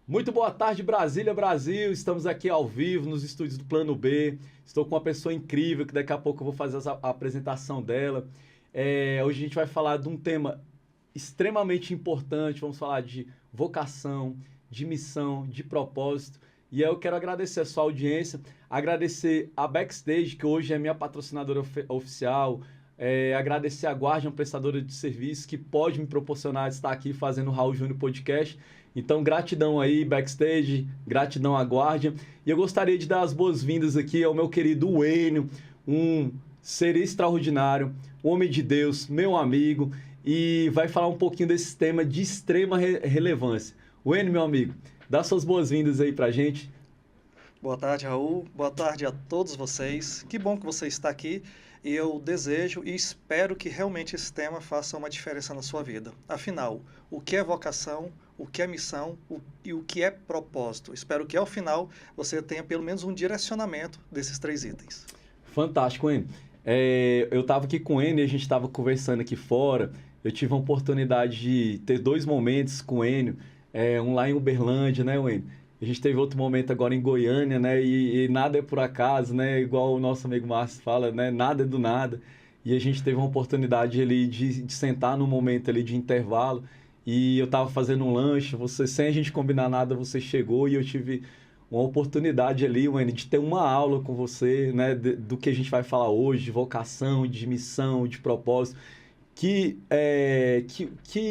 Muito boa tarde, Brasília, Brasil. Estamos aqui ao vivo nos estúdios do Plano B. Estou com uma pessoa incrível que daqui a pouco eu vou fazer a apresentação dela. Hoje a gente vai falar de um tema extremamente importante. Vamos falar de vocação, de missão, de propósito. E eu quero agradecer a sua audiência, agradecer a Backstage, que hoje é minha patrocinadora oficial, agradecer a Guardian, prestadora de serviço, que pode me proporcionar estar aqui fazendo o Raul Júnior Podcast. Então, gratidão aí, Backstage, gratidão à Guardian. E eu gostaria de dar as boas-vindas aqui ao meu querido Wênio, um ser extraordinário, homem de Deus, meu amigo, e vai falar um pouquinho desse tema de extrema relevância. Wênio, meu amigo, dá suas boas-vindas aí pra gente. Boa tarde, Raul. Boa tarde a todos vocês. Que bom que você está aqui e eu desejo e espero que realmente esse tema faça uma diferença na sua vida. Afinal, o que é vocação, o que é missão e o que é propósito? Espero que ao final você tenha pelo menos um direcionamento desses 3 itens. Fantástico, Wênio. Eu estava aqui com o Enio e a gente estava conversando aqui fora. Eu tive a oportunidade de ter 2 momentos com o Enio, um lá em Uberlândia, né, Wênio? A gente teve outro momento agora em Goiânia, né? E nada é por acaso, né? Igual o nosso amigo Márcio fala, né? Nada é do nada. E a gente teve uma oportunidade ali de sentar num momento ali de intervalo. E eu estava fazendo um lanche, sem a gente combinar nada, você chegou e eu tive uma oportunidade ali, Wênio, de ter uma aula com você, né? Do que a gente vai falar hoje, de vocação, de missão, de propósito. Que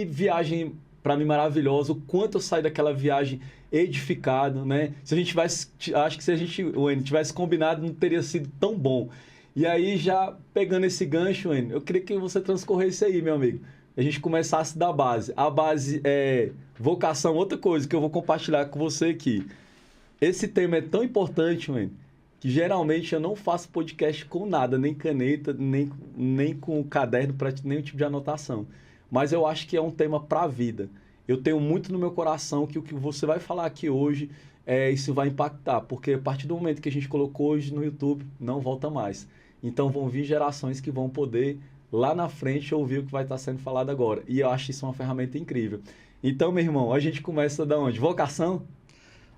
viagem, para mim, maravilhosa. O quanto eu saí daquela viagem edificado, né? Se a gente tivesse, acho que se a gente, Wênio, tivesse combinado, não teria sido tão bom. E aí, já pegando esse gancho, Wênio, eu queria que você transcorresse aí, meu amigo. A gente começasse da base. A base é vocação, outra coisa que eu vou compartilhar com você aqui. Esse tema é tão importante, Wênio, que geralmente eu não faço podcast com nada, nem caneta, nem com caderno, nenhum tipo de anotação. Mas eu acho que é um tema para a vida. Eu tenho muito no meu coração que o que você vai falar aqui hoje, isso vai impactar. Porque a partir do momento que a gente colocou hoje no YouTube, não volta mais. Então vão vir gerações que vão poder, lá na frente, ouvir o que vai estar sendo falado agora. E eu acho isso uma ferramenta incrível. Então, meu irmão, a gente começa da onde? Vocação?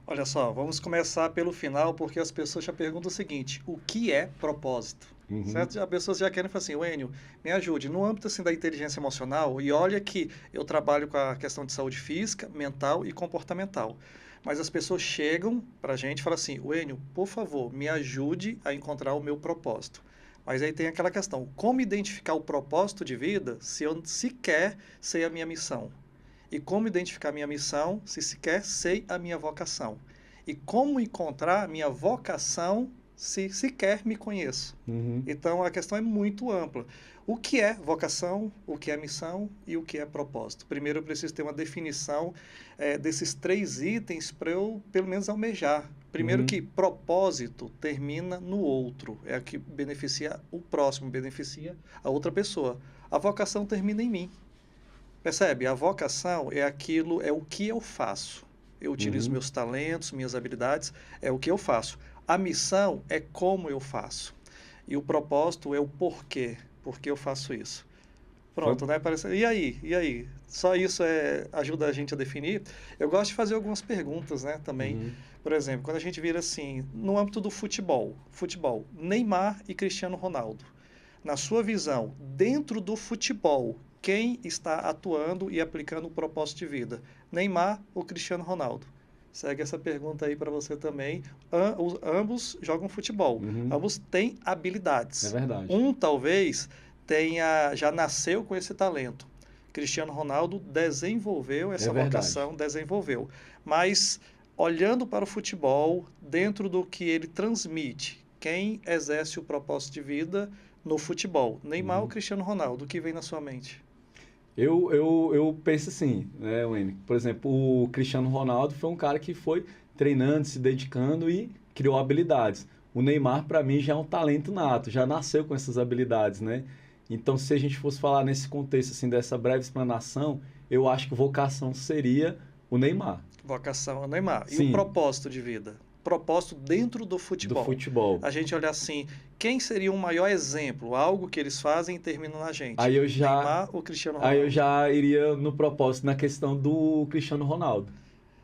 Olha só, vamos começar pelo final, porque as pessoas já perguntam o seguinte: o que é propósito? Uhum. Certo? As pessoas já querem falar assim: Wênio, me ajude. No âmbito assim, da inteligência emocional, e olha que eu trabalho com a questão de saúde física, mental e comportamental. Mas as pessoas chegam para a gente e falam assim: Wênio, por favor, me ajude a encontrar o meu propósito. Mas aí tem aquela questão: como identificar o propósito de vida se eu sequer sei a minha missão? E como identificar a minha missão se sequer sei a minha vocação? E como encontrar a minha vocação se sequer me conheço? Uhum. Então, a questão é muito ampla. O que é vocação, o que é missão e o que é propósito? Primeiro, eu preciso ter uma definição desses 3 itens para eu, pelo menos, almejar. Primeiro que propósito termina no outro, é o que beneficia o próximo, beneficia a outra pessoa. A vocação termina em mim. Percebe? A vocação é aquilo, é o que eu faço. Eu utilizo meus talentos, minhas habilidades, é o que eu faço. A missão é como eu faço. E o propósito é o porquê. Por que eu faço isso? Pronto, né? E aí? Só isso ajuda a gente a definir. Eu gosto de fazer algumas perguntas, né, também. Por exemplo, quando a gente vira assim, no âmbito do futebol, Neymar e Cristiano Ronaldo. Na sua visão, dentro do futebol, quem está atuando e aplicando o propósito de vida? Neymar ou Cristiano Ronaldo? Segue essa pergunta aí para você também. Ambos jogam futebol. Ambos têm habilidades. É verdade. Um talvez já nasceu com esse talento. Cristiano Ronaldo desenvolveu essa vocação, Mas, olhando para o futebol, dentro do que ele transmite, quem exerce o propósito de vida no futebol? Neymar ou Cristiano Ronaldo? O que vem na sua mente? Eu penso assim, né, Wênio? Por exemplo, o Cristiano Ronaldo foi um cara que foi treinando, se dedicando e criou habilidades. O Neymar, para mim, já é um talento nato, já nasceu com essas habilidades, né? Então, se a gente fosse falar nesse contexto, assim, dessa breve explanação, eu acho que vocação seria o Neymar. Vocação é o Neymar. Sim. E o propósito de vida? Propósito dentro do futebol. Do futebol. A gente olha assim, quem seria o maior exemplo? Algo que eles fazem e terminam na gente. Aí eu Neymar ou Cristiano Ronaldo? Aí eu já iria no propósito, na questão do Cristiano Ronaldo.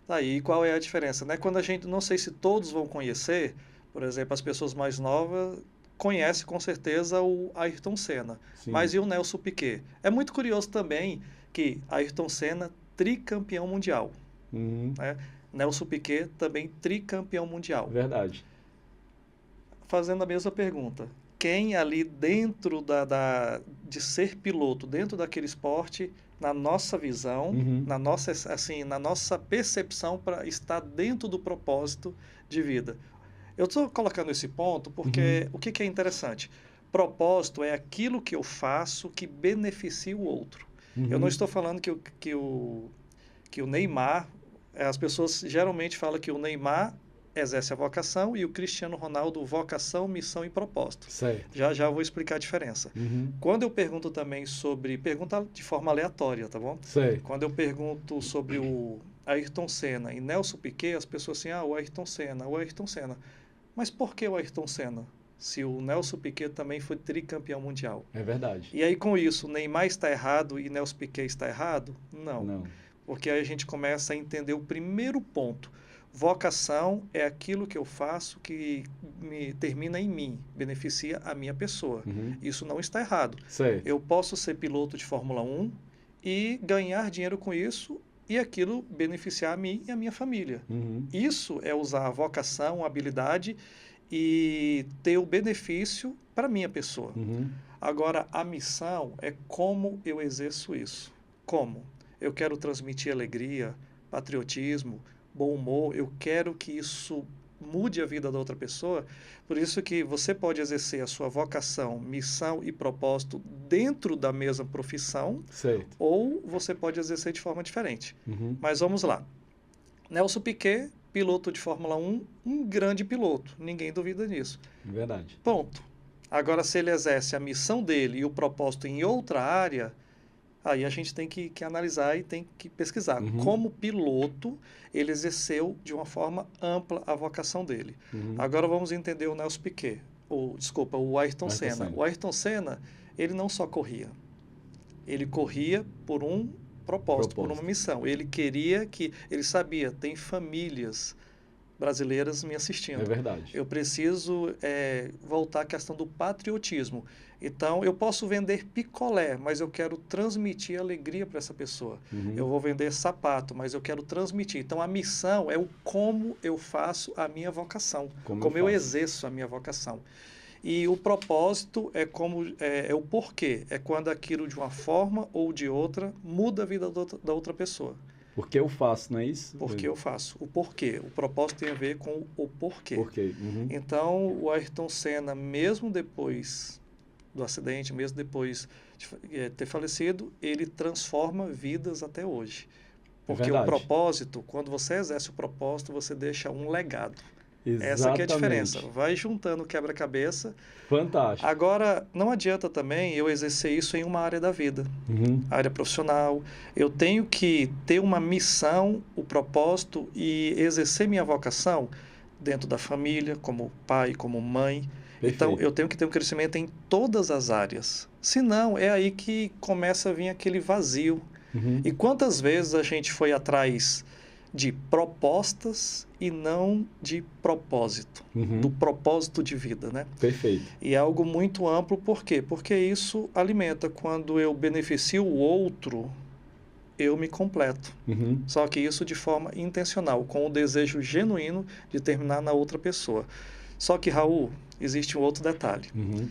Aí, qual é a diferença, né? Quando a gente, não sei se todos vão conhecer, por exemplo, as pessoas mais novas conhecem com certeza o Ayrton Senna, Sim. mas e o Nelson Piquet? É muito curioso também que Ayrton Senna, tricampeão mundial, Uhum. né? Nelson Piquet também tricampeão mundial. Verdade. Fazendo a mesma pergunta, quem ali dentro de ser piloto, dentro daquele esporte, na nossa visão, Uhum. na nossa percepção para estar dentro do propósito de vida? Eu estou colocando esse ponto porque Uhum. o que, que é interessante? Propósito é aquilo que eu faço que beneficia o outro. Eu não Uhum. estou falando que o Neymar, as pessoas geralmente falam que o Neymar exerce a vocação e o Cristiano Ronaldo vocação, missão e propósito. Certo. Já já vou explicar a diferença. Uhum. Quando eu pergunto também sobre, pergunta de forma aleatória, tá bom? Certo. Quando eu pergunto sobre o Ayrton Senna e Nelson Piquet, as pessoas assim, o Ayrton Senna, o Ayrton Senna. Mas por que o Ayrton Senna? Se o Nelson Piquet também foi tricampeão mundial. É verdade. E aí com isso, Neymar está errado e Nelson Piquet está errado? Não. Não. Porque aí a gente começa a entender o primeiro ponto. Vocação é aquilo que eu faço que me termina em mim, beneficia a minha pessoa. Uhum. Isso não está errado. Certo. Eu posso ser piloto de Fórmula 1 e ganhar dinheiro com isso e aquilo beneficiar a mim e a minha família. Uhum. Isso é usar a vocação, a habilidade e ter o benefício para a minha pessoa. Uhum. Agora, a missão é como eu exerço isso. Como? Eu quero transmitir alegria, patriotismo, bom humor, eu quero que isso mude a vida da outra pessoa. Por isso que você pode exercer a sua vocação, missão e propósito dentro da mesma profissão, Certo. ou você pode exercer de forma diferente. Uhum. Mas vamos lá. Nelson Piquet, piloto de Fórmula 1, um grande piloto, ninguém duvida disso. Verdade. Ponto. Agora, se ele exerce a missão dele e o propósito em outra área, aí a gente tem que analisar e tem que pesquisar. Uhum. Como piloto, ele exerceu de uma forma ampla a vocação dele. Uhum. Agora vamos entender o Nelson Piquet, o Ayrton Senna. O Ayrton Senna, ele não só corria, ele corria por um propósito, por uma missão. Ele queria ele sabia, tem famílias brasileiras me assistindo. É verdade. Eu preciso voltar à questão do patriotismo. Então, eu posso vender picolé, mas eu quero transmitir alegria para essa pessoa. Uhum. Eu vou vender sapato, mas eu quero transmitir. Então, a missão é o como eu faço a minha vocação, como eu exerço a minha vocação. E o propósito é o porquê, é quando aquilo de uma forma ou de outra muda a vida da outra pessoa. Porque eu faço, não é isso? Porque eu faço. O porquê. O propósito tem a ver com o porquê. Uhum. Então, o Ayrton Senna, mesmo depois do acidente, mesmo depois de ter falecido, ele transforma vidas até hoje. Porque o propósito, quando você exerce o propósito, você deixa um legado. Exatamente. Essa que é a diferença. Vai juntando o quebra-cabeça. Fantástico. Agora, não adianta também eu exercer isso em uma área da vida, uhum. área profissional. Eu tenho que ter uma missão, o propósito e exercer minha vocação dentro da família, como pai, como mãe. Perfeito. Então, eu tenho que ter um crescimento em todas as áreas. Senão, é aí que começa a vir aquele vazio. Uhum. E quantas vezes a gente foi atrás de propostas e não de propósito, uhum. do propósito de vida, né? Perfeito. E é algo muito amplo, por quê? Porque isso alimenta. Quando eu beneficio o outro, eu me completo. Uhum. Só que isso de forma intencional, com o desejo genuíno de terminar na outra pessoa. Só que, Raul, existe um outro detalhe. Uhum.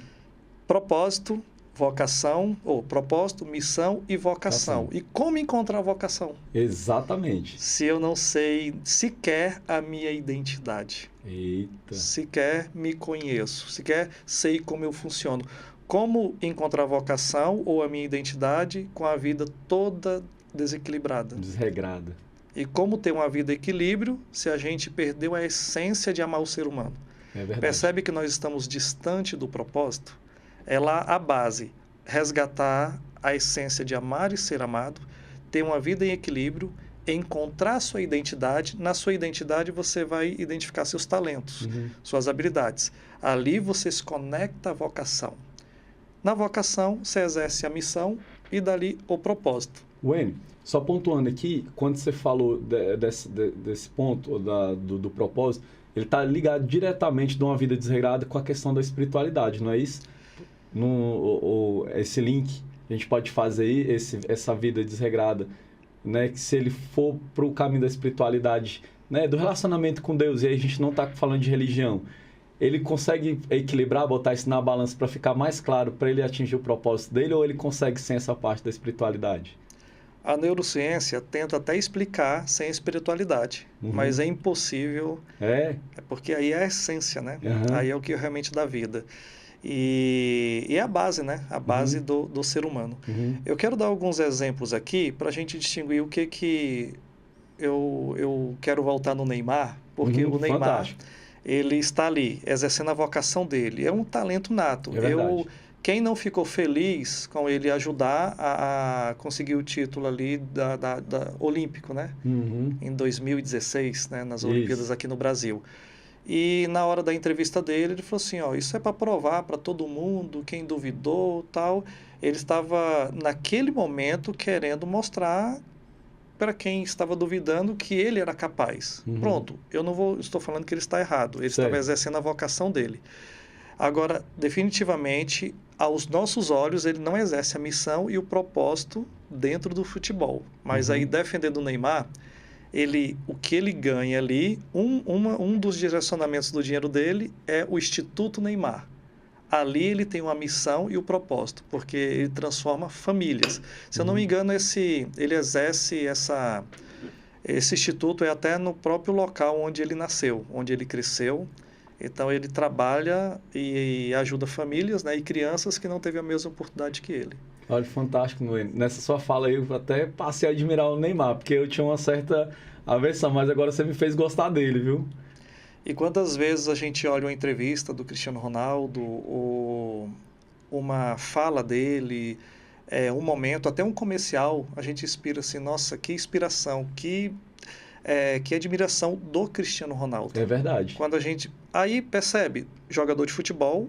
Propósito, vocação, propósito, missão e vocação. E como encontrar a vocação? Exatamente. Se eu não sei sequer a minha identidade. Eita. Sequer me conheço, sequer sei como eu funciono. Como encontrar a vocação ou a minha identidade com a vida toda desequilibrada? Desregrada. E como ter uma vida equilíbrio se a gente perdeu a essência de amar o ser humano? É verdade. Percebe que nós estamos distante do propósito? É lá a base, resgatar a essência de amar e ser amado, ter uma vida em equilíbrio, encontrar sua identidade. Na sua identidade você vai identificar seus talentos, uhum. suas habilidades. Ali você se conecta à vocação. Na vocação você exerce a missão e dali o propósito. Wayne, só pontuando aqui, quando você falou desse ponto do propósito, ele está ligado diretamente de uma vida desregrada com a questão da espiritualidade, não é isso? Esse link a gente pode fazer aí, essa vida desregrada, né? Que se ele for para o caminho da espiritualidade, né? Do relacionamento com Deus, e aí a gente não está falando de religião, ele consegue equilibrar, botar isso na balança para ficar mais claro, para ele atingir o propósito dele, ou ele consegue sem essa parte da espiritualidade? A neurociência tenta até explicar sem espiritualidade, mas é impossível, porque aí é a essência, né? Aí é o que realmente dá vida. E é a base, né? A base do ser humano. Eu quero dar alguns exemplos aqui para a gente distinguir o que eu quero voltar no Neymar, porque o Neymar, fantástico. Ele está ali, exercendo a vocação dele. É um talento nato. Quem não ficou feliz com ele ajudar a conseguir o título ali da olímpico, né? Em 2016, né? Nas Olimpíadas aqui no Brasil. E na hora da entrevista dele, ele falou assim, ó, isso é para provar para todo mundo, quem duvidou, tal. Ele estava, naquele momento, querendo mostrar para quem estava duvidando que ele era capaz. Pronto, estou falando que ele está errado. Ele estava exercendo a vocação dele. Agora, definitivamente, aos nossos olhos, ele não exerce a missão e o propósito dentro do futebol. Mas aí, defendendo o Neymar, o que ele ganha ali, um dos direcionamentos do dinheiro dele é o Instituto Neymar. Ali ele tem uma missão e o propósito, porque ele transforma famílias. Se eu não me engano, ele exerce esse instituto até no próprio local onde ele nasceu, onde ele cresceu. Então, ele trabalha e ajuda famílias, né, e crianças que não teve a mesma oportunidade que ele. Olha, fantástico, Noemi. Nessa sua fala aí, eu até passei a admirar o Neymar, porque eu tinha uma certa aversão, mas agora você me fez gostar dele, viu? E quantas vezes a gente olha uma entrevista do Cristiano Ronaldo, ou uma fala dele, um momento, até um comercial, a gente inspira assim, nossa, que inspiração, que admiração do Cristiano Ronaldo. É verdade. Quando a gente aí percebe, jogador de futebol,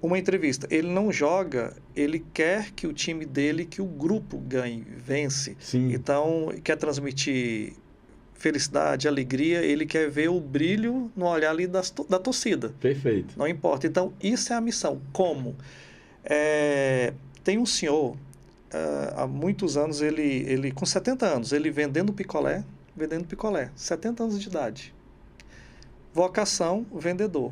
uma entrevista, ele não joga, ele quer que o time dele, que o grupo ganhe, vence. Sim. Então, quer transmitir felicidade, alegria, ele quer ver o brilho no olhar ali da torcida. Perfeito. Não importa. Então, isso é a missão. Como? Tem um senhor, há muitos anos, ele com 70 anos, ele vendendo picolé, 70 anos de idade. Vocação, vendedor.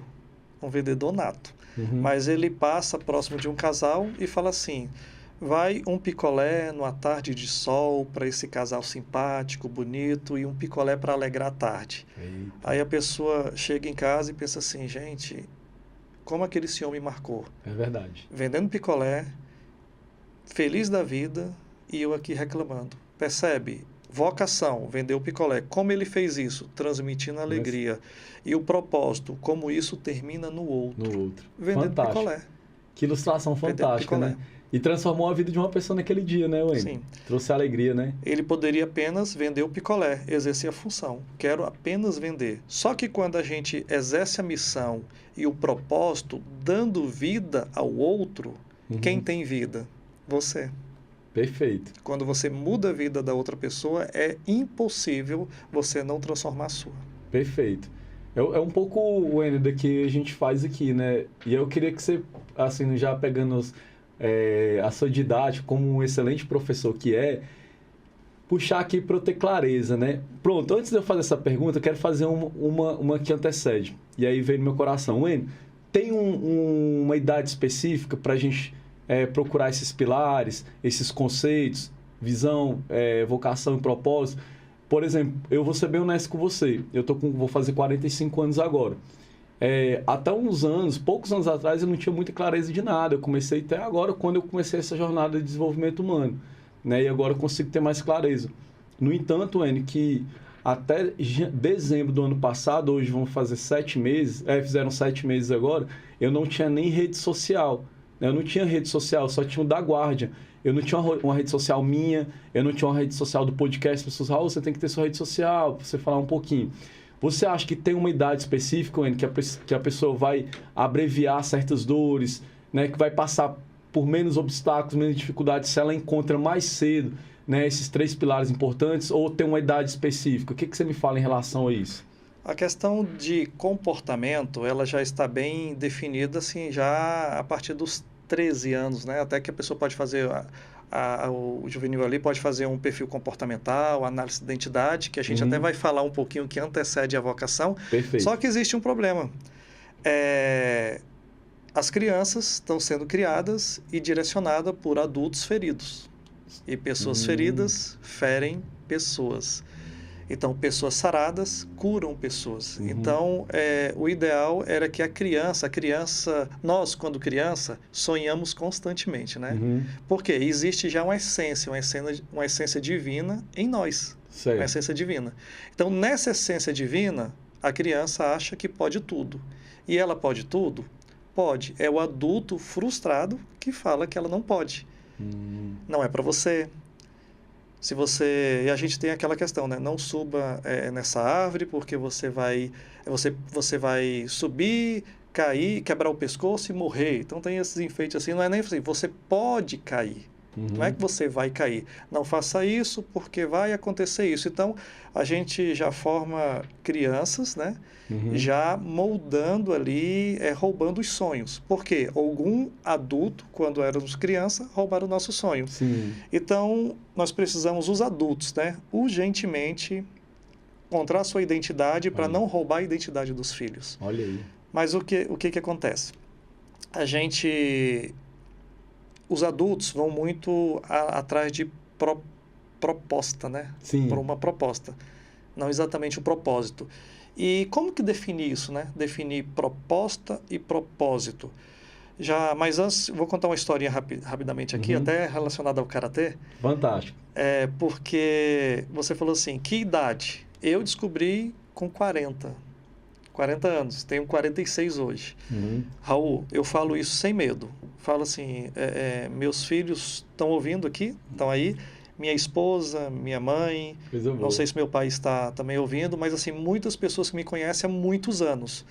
Um vendedor nato. Mas ele passa próximo de um casal e fala assim, vai um picolé numa tarde de sol para esse casal simpático, bonito, e um picolé para alegrar a tarde. Eita. Aí a pessoa chega em casa e pensa assim, gente, como aquele senhor me marcou? É verdade. Vendendo picolé, feliz da vida, e eu aqui reclamando. Percebe? Vocação, vender o picolé. Como ele fez isso? Transmitindo alegria. E o propósito, como isso termina no outro. Vendendo fantástico. Picolé. Que ilustração fantástica, né? E transformou a vida de uma pessoa naquele dia, né, Wayne? Sim. Trouxe alegria, né? Ele poderia apenas vender o picolé, exercer a função. Quero apenas vender. Só que quando a gente exerce a missão e o propósito, dando vida ao outro, quem tem vida? Você. Perfeito. Quando você muda a vida da outra pessoa, é impossível você não transformar a sua. Perfeito. É um pouco o Wayne do que a gente faz aqui, né? E eu queria que você, assim, já pegando a sua didática como um excelente professor que puxar aqui para eu ter clareza, né? Pronto, antes de eu fazer essa pergunta, eu quero fazer uma que antecede. E aí vem no meu coração. Wayne, tem uma idade específica para a gente procurar esses pilares, esses conceitos, visão, vocação e propósito? Por exemplo, eu vou ser bem honesto com você. Vou fazer 45 anos agora. Até poucos anos atrás, eu não tinha muita clareza de nada. Eu comecei até agora, quando eu comecei essa jornada de desenvolvimento humano, né? E agora eu consigo ter mais clareza. No entanto, Wayne, que até dezembro do ano passado, hoje vão fazer 7 meses, fizeram 7 meses agora, eu não tinha nem rede social. Eu não tinha rede social, só tinha o da Guardian. Eu não tinha uma rede social minha, eu não tinha uma rede social do podcast. As pessoas falam, você tem que ter sua rede social, para você falar um pouquinho. Você acha que tem uma idade específica, Wayne, que a pessoa vai abreviar certas dores, né, que vai passar por menos obstáculos, menos dificuldades, se ela encontra mais cedo, né, esses 3 pilares importantes, ou tem uma idade específica? O que você me fala em relação a isso? A questão de comportamento, ela já está bem definida, assim, já a partir dos 13 anos, né? Até que a pessoa pode fazer, o juvenil ali pode fazer um perfil comportamental, análise de identidade, que a gente até vai falar um pouquinho que antecede a vocação. Perfeito. Só que existe um problema. As crianças estão sendo criadas e direcionadas por adultos feridos. E pessoas feridas ferem pessoas. Então, pessoas saradas curam pessoas. Então, o ideal era que a criança, nós, quando criança, sonhamos constantemente, né? Porque existe já uma essência divina em nós. Certo. Uma essência divina. Então, nessa essência divina, a criança acha que pode tudo. E ela pode tudo? Pode. É o adulto frustrado que fala que ela não pode. Não é para você. E a gente tem aquela questão, né? Não suba nessa árvore porque você vai subir, cair, quebrar o pescoço e morrer. Então tem esses enfeites assim, não é nem assim, você pode cair. Não é que você vai cair. Não faça isso porque vai acontecer isso. Então, a gente já forma crianças, né? Já moldando ali, roubando os sonhos. Porque algum adulto, quando éramos criança, roubaram o nosso sonho. Sim. Então, nós precisamos, os adultos, né? Urgentemente, encontrar sua identidade para não roubar a identidade dos filhos. Olha aí. Mas o que acontece? Os adultos vão muito atrás de proposta, né? Sim. Por uma proposta, não exatamente o propósito. E como que definir isso, né? Definir proposta e propósito. Mas antes, vou contar uma historinha rapidamente aqui, até relacionada ao karatê. Fantástico. Porque você falou assim, que idade? Eu descobri com 40 anos, tenho 46 hoje. Raul, eu falo isso sem medo. Falo assim, meus filhos estão ouvindo aqui, estão aí, minha esposa, minha mãe, não sei se meu pai está também ouvindo, mas assim, muitas pessoas que me conhecem há muitos anos.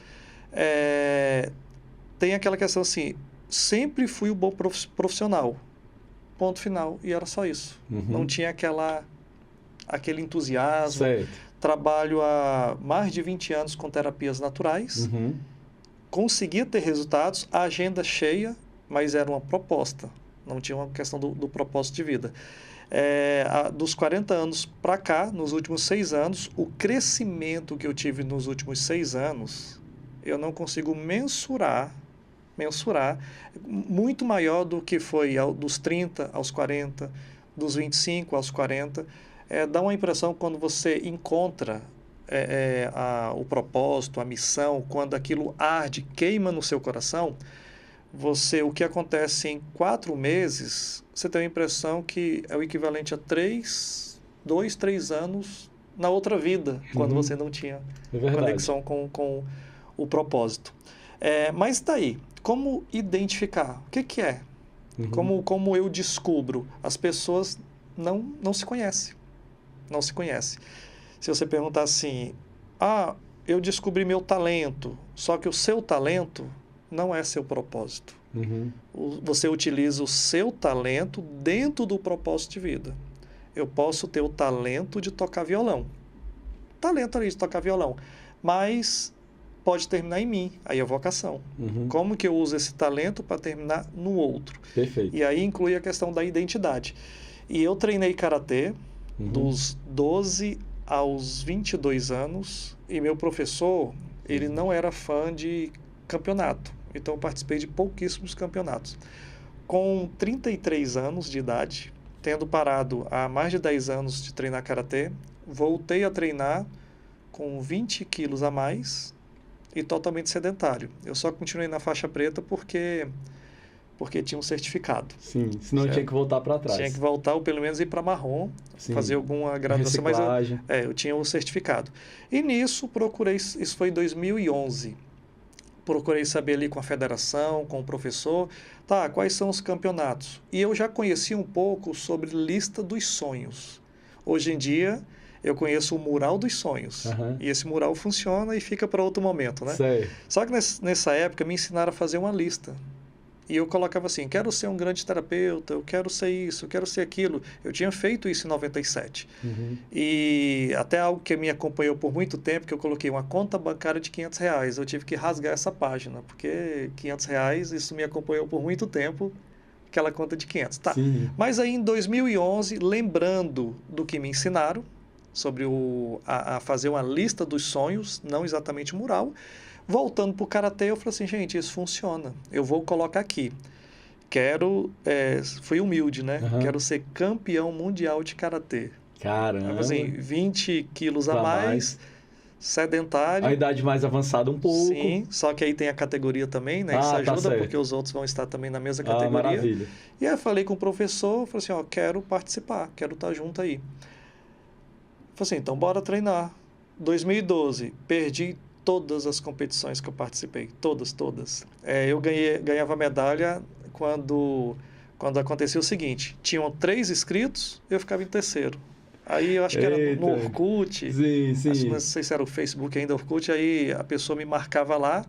Tem aquela questão assim, sempre fui um bom profissional, ponto final, e era só isso. Não tinha aquele entusiasmo. Certo. Trabalho há mais de 20 anos com terapias naturais, conseguia ter resultados, a agenda cheia, mas era uma proposta, não tinha uma questão do propósito de vida. Dos 40 anos para cá, nos últimos 6 anos, o crescimento que eu tive nos últimos 6 anos, eu não consigo mensurar, muito maior do que foi dos 30 aos 40, dos 25 aos 40. Dá uma impressão quando você encontra o propósito, a missão, quando aquilo arde, queima no seu coração, o que acontece em 4 meses, você tem a impressão que é o equivalente a 2, 3 anos na outra vida, quando você não tinha conexão com o propósito. Mas daí, como identificar? O que é? Como eu descubro? As pessoas não se conhecem. Não se conhece. Se você perguntar assim, eu descobri meu talento, só que o seu talento não é seu propósito. Você utiliza o seu talento dentro do propósito de vida. Eu posso ter o talento de tocar violão. Talento ali de tocar violão. Mas pode terminar em mim, aí é vocação. Como que eu uso esse talento para terminar no outro? Perfeito. E aí inclui a questão da identidade. E eu treinei karatê dos 12 aos 22 anos, e meu professor, ele não era fã de campeonato, então eu participei de pouquíssimos campeonatos. Com 33 anos de idade, tendo parado há mais de 10 anos de treinar karatê, voltei a treinar com 20 quilos a mais e totalmente sedentário. Eu só continuei na faixa preta porque tinha um certificado. Sim, senão tinha que voltar para trás. Tinha que voltar, ou pelo menos ir para marrom, fazer alguma graduação. Reciclagem. Mas eu tinha um certificado. E nisso, isso foi em 2011. Procurei saber ali com a federação, com o professor, quais são os campeonatos? E eu já conhecia um pouco sobre lista dos sonhos. Hoje em dia, eu conheço o mural dos sonhos. E esse mural funciona e fica para outro momento, né? Sei. Só que nessa época me ensinaram a fazer uma lista. E eu colocava assim, quero ser um grande terapeuta, eu quero ser isso, eu quero ser aquilo. Eu tinha feito isso em 97. Uhum. E até algo que me acompanhou por muito tempo, que eu coloquei uma conta bancária de R$ 500. Eu tive que rasgar essa página, porque R$ 500, isso me acompanhou por muito tempo, aquela conta de 500. Tá. Sim. Mas aí em 2011, lembrando do que me ensinaram, sobre a fazer uma lista dos sonhos, não exatamente mural, voltando para o Karatê, eu falei assim, gente, isso funciona. Eu vou colocar aqui. Fui humilde, né? Uhum. Quero ser campeão mundial de Karatê. Caramba. Assim, 20 quilos a Pra mais, sedentário. A idade mais avançada um pouco. Sim, só que aí tem a categoria também, né? Isso Tá ajuda, certo. porque os outros vão estar também na mesma categoria. Maravilha. E aí eu falei com o professor, falei assim, ó, quero participar, quero estar junto aí. Falei assim, então bora treinar. 2012, perdi todas as competições que eu participei, todas. Eu ganhava medalha quando acontecia o seguinte, tinham 3 inscritos, eu ficava em terceiro. Aí eu acho que era no Orkut, sim. não sei se era o Facebook ainda, Orkut, aí a pessoa me marcava lá,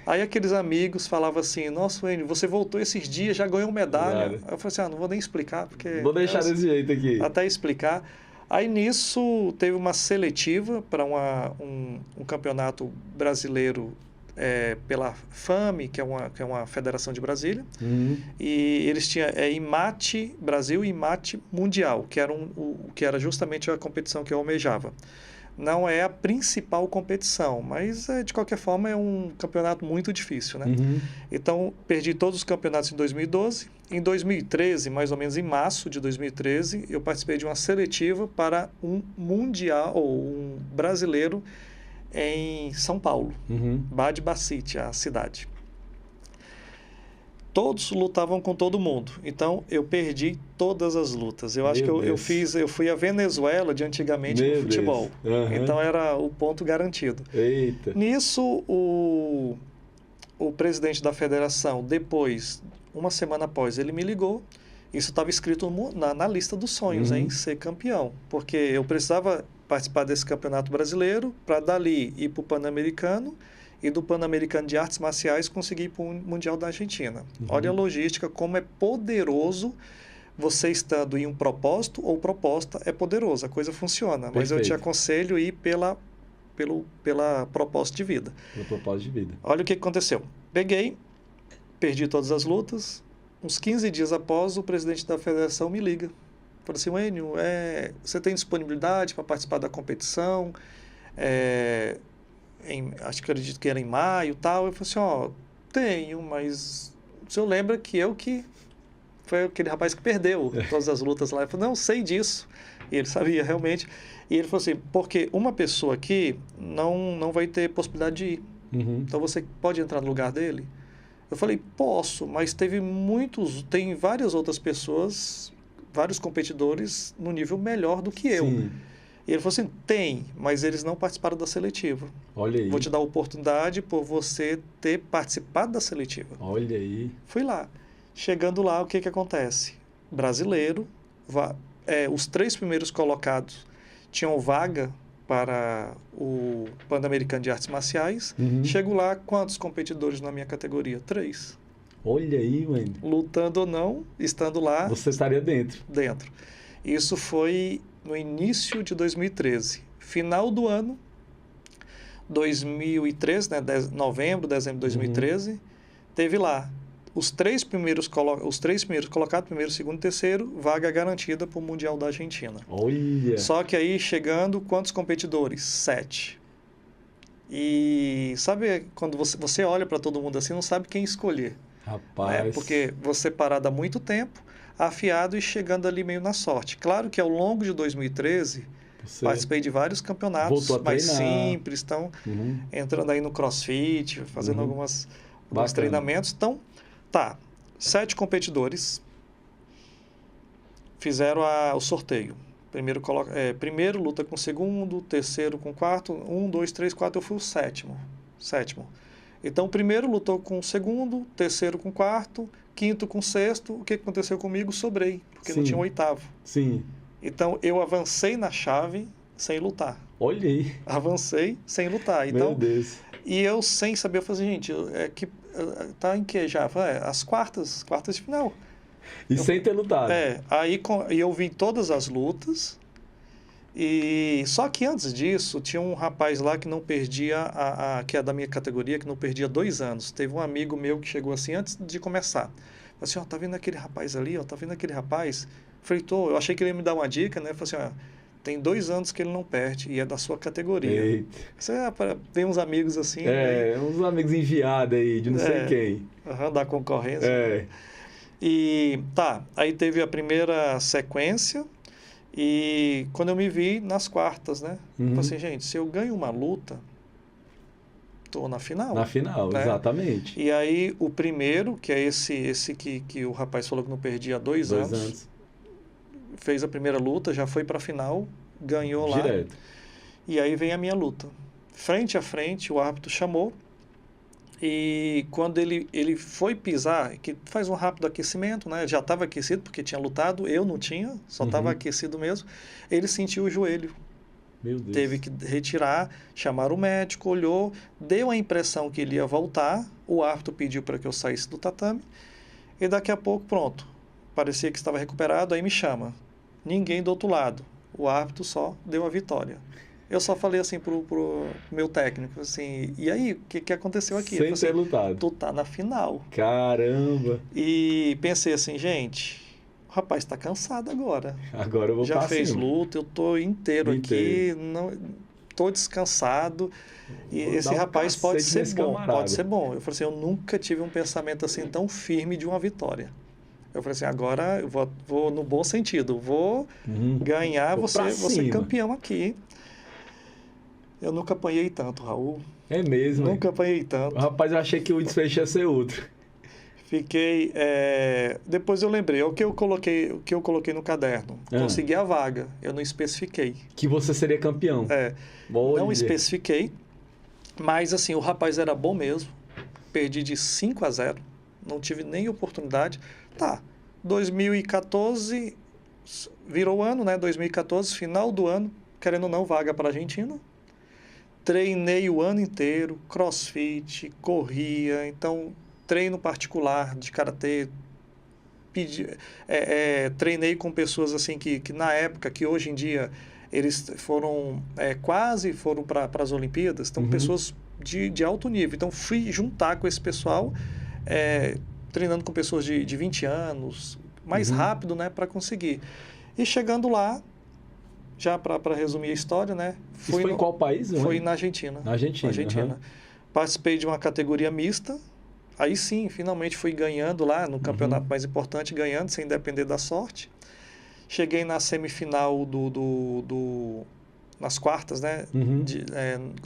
aí aqueles amigos falavam assim, nossa, Enio, você voltou esses dias, já ganhou medalha. Aí eu falei assim, não vou nem explicar, porque... Vou deixar desse jeito aqui. Até explicar. Aí nisso teve uma seletiva para um campeonato brasileiro pela FAME, que é uma federação de Brasília. Uhum. E eles tinham IMAT Brasil e IMAT Mundial, que era justamente a competição que eu almejava. Não é a principal competição, mas de qualquer forma é um campeonato muito difícil, né? Uhum. Então, perdi todos os campeonatos em 2012. Em 2013, mais ou menos em março de 2013, eu participei de uma seletiva para um mundial, ou um brasileiro, em São Paulo, Bad Bacite, a cidade. Todos lutavam com todo mundo, então eu perdi todas as lutas. Eu acho que eu fui a Venezuela de antigamente no futebol. Uhum. Então era o ponto garantido. Eita. Nisso, o presidente da federação, depois, uma semana após, ele me ligou. Isso estava escrito na lista dos sonhos, hein? Ser campeão. Porque eu precisava participar desse campeonato brasileiro para dali ir para o Pan-Americano e do Pan-Americano de Artes Marciais conseguir ir para o Mundial da Argentina. Olha a logística, como é poderoso você estando em um propósito ou proposta, é poderoso, a coisa funciona. Mas eu te aconselho a ir pela propósito de vida. Pelo propósito de vida. Olha o que aconteceu. Perdi todas as lutas. Uns 15 dias após, o presidente da federação me liga. Falou assim, Enio, você tem disponibilidade para participar da competição? Acredito que era em maio e tal. Eu falei assim, tenho, mas o senhor lembra que foi aquele rapaz que perdeu todas as lutas lá. Eu falei, não, sei disso. E ele sabia realmente. E ele falou assim, porque uma pessoa aqui não vai ter possibilidade de ir. Então você pode entrar no lugar dele? Eu falei, posso, mas tem várias outras pessoas, vários competidores no nível melhor do que eu. Sim. E ele falou assim, tem, mas eles não participaram da seletiva. Olha aí. Vou te dar a oportunidade por você ter participado da seletiva. Olha aí. Fui lá. Chegando lá, o que acontece? Brasileiro, os 3 primeiros colocados tinham vaga para o Pan-Americano de Artes Marciais. Chego lá, quantos competidores na minha categoria? 3. Olha aí, mano. Lutando ou não, estando lá... Você estaria dentro. Dentro. Isso foi no início de 2013. Final do ano, 2013, né, novembro, dezembro de 2013, teve lá os 3 primeiros colocados, primeiro, segundo e terceiro, vaga garantida para o Mundial da Argentina. Olha! Só que aí, chegando, quantos competidores? 7. E sabe quando você olha para todo mundo assim, não sabe quem escolher. Rapaz! Porque você parado há muito tempo, afiado e chegando ali meio na sorte. Claro que ao longo de 2013, participei de vários campeonatos mais simples, estão entrando aí no CrossFit, fazendo alguns treinamentos. Então, 7 competidores fizeram o sorteio. Primeiro luta com o segundo, terceiro com o quarto, 1, 2, 3, 4, eu fui o sétimo. Então, o primeiro lutou com o segundo, terceiro com o quarto, quinto com o sexto. O que aconteceu comigo? Sobrei, porque não tinha um 8º. Sim. Então, eu avancei na chave sem lutar. Olha aí. Avancei sem lutar. Então, meu Deus. E eu, sem saber, eu falei assim, gente, tá em que já? Falei, as quartas de final. E sem ter lutado. Aí eu vi todas as lutas, e só que antes disso, tinha um rapaz lá que não perdia, que é da minha categoria, que não perdia 2 anos. Teve um amigo meu que chegou assim, antes de começar. Falei assim, ó, tá vendo aquele rapaz ali, ó, tá vendo aquele rapaz? Falei, eu achei que ele ia me dar uma dica, né? Falei assim, ó, tem 2 anos que ele não perde, e é da sua categoria. Eita. Você vem uns amigos assim... Uns amigos enviados aí, de não sei quem. Da concorrência. E aí teve a primeira sequência, e quando eu me vi nas quartas, né? Falei assim, gente, se eu ganho uma luta, tô na final. Na final, né? Exatamente. E aí o primeiro, que é esse que o rapaz falou que não perdia há 2 anos, fez a primeira luta, já foi para a final, ganhou lá. Direto. E aí vem a minha luta. Frente a frente, o árbitro chamou, e quando ele foi pisar, que faz um rápido aquecimento, né? Já estava aquecido porque tinha lutado, eu não tinha, só estava aquecido mesmo. Ele sentiu o joelho. Meu Deus. Teve que retirar, chamar o médico, olhou, deu a impressão que ele ia voltar, o árbitro pediu para que eu saísse do tatame, e daqui a pouco, pronto, parecia que estava recuperado, aí me chama. Ninguém do outro lado, o árbitro só deu a vitória. Eu só falei assim pro meu técnico, assim, e aí, o que aconteceu aqui? Sem ter lutado. Tu tá na final. Caramba! E pensei assim, gente, o rapaz está cansado agora. Agora eu vou já fez luta, eu tô inteiro aqui, não, tô descansado. E esse rapaz pode ser bom, pode ser bom. Eu falei assim, eu nunca tive um pensamento assim tão firme de uma vitória. Eu falei assim, agora eu vou no bom sentido, vou ganhar, vou ser campeão aqui. Eu nunca apanhei tanto, Raul. É mesmo? Nunca apanhei tanto. Rapaz, eu achei que o desfecho ia ser outro. Fiquei... Depois eu lembrei, o que eu coloquei no caderno. Consegui a vaga, eu não especifiquei. Que você seria campeão. Não especifiquei, mas assim, o rapaz era bom mesmo. Perdi de 5-0, não tive nem oportunidade. 2014, virou o ano, né? 2014, final do ano, querendo ou não, vaga para a Argentina. Treinei o ano inteiro, crossfit, corria, então treino particular de karatê, treinei com pessoas assim que na época, que hoje em dia eles quase foram para as Olimpíadas, então pessoas de alto nível. Então fui juntar com esse pessoal, treinando com pessoas de 20 anos, mais rápido, né, para conseguir. E chegando lá, já para resumir a história, né? Isso foi em qual país? Foi na Argentina. Na Argentina. Participei de uma categoria mista. Aí sim, finalmente fui ganhando lá no campeonato mais importante, ganhando, sem depender da sorte. Cheguei na semifinal nas quartas, né? De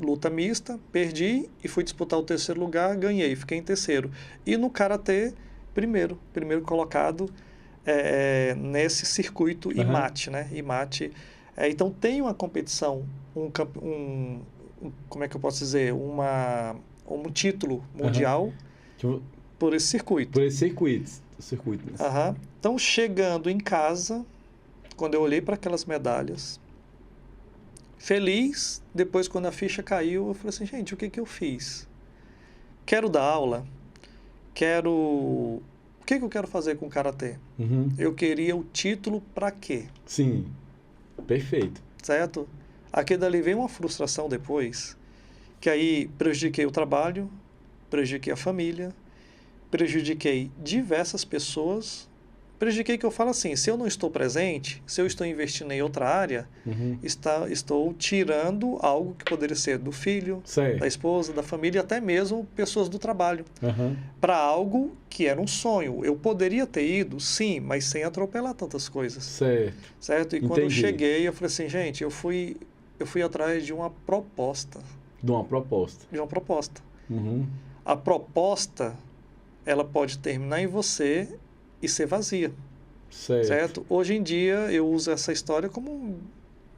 luta mista, perdi e fui disputar o 3º lugar, ganhei, fiquei em 3º. E no karatê, primeiro colocado nesse circuito IMAT, né? IMAT. Então tem uma competição, como é que eu posso dizer, um título mundial por esse circuito. Por esse circuito. Então, chegando em casa, quando eu olhei para aquelas medalhas, feliz, depois quando a ficha caiu, eu falei assim, gente, o que eu fiz? Quero dar aula, o que eu quero fazer com o karatê? Eu queria o título para quê? Sim. Perfeito. Certo? Aqui dali veio uma frustração depois, que aí prejudiquei o trabalho, prejudiquei a família, prejudiquei diversas pessoas, prejudiquei que eu falo assim, se eu não estou presente, se eu estou investindo em outra área, estou tirando algo que poderia ser do filho, da esposa, da família, até mesmo pessoas do trabalho, para algo que era um sonho. Eu poderia ter ido, sim, mas sem atropelar tantas coisas. Certo? E quando eu cheguei, eu falei assim, gente, eu fui atrás de uma proposta. De uma proposta. A proposta, ela pode terminar em você e ser vazia. Certo? Hoje em dia, eu uso essa história como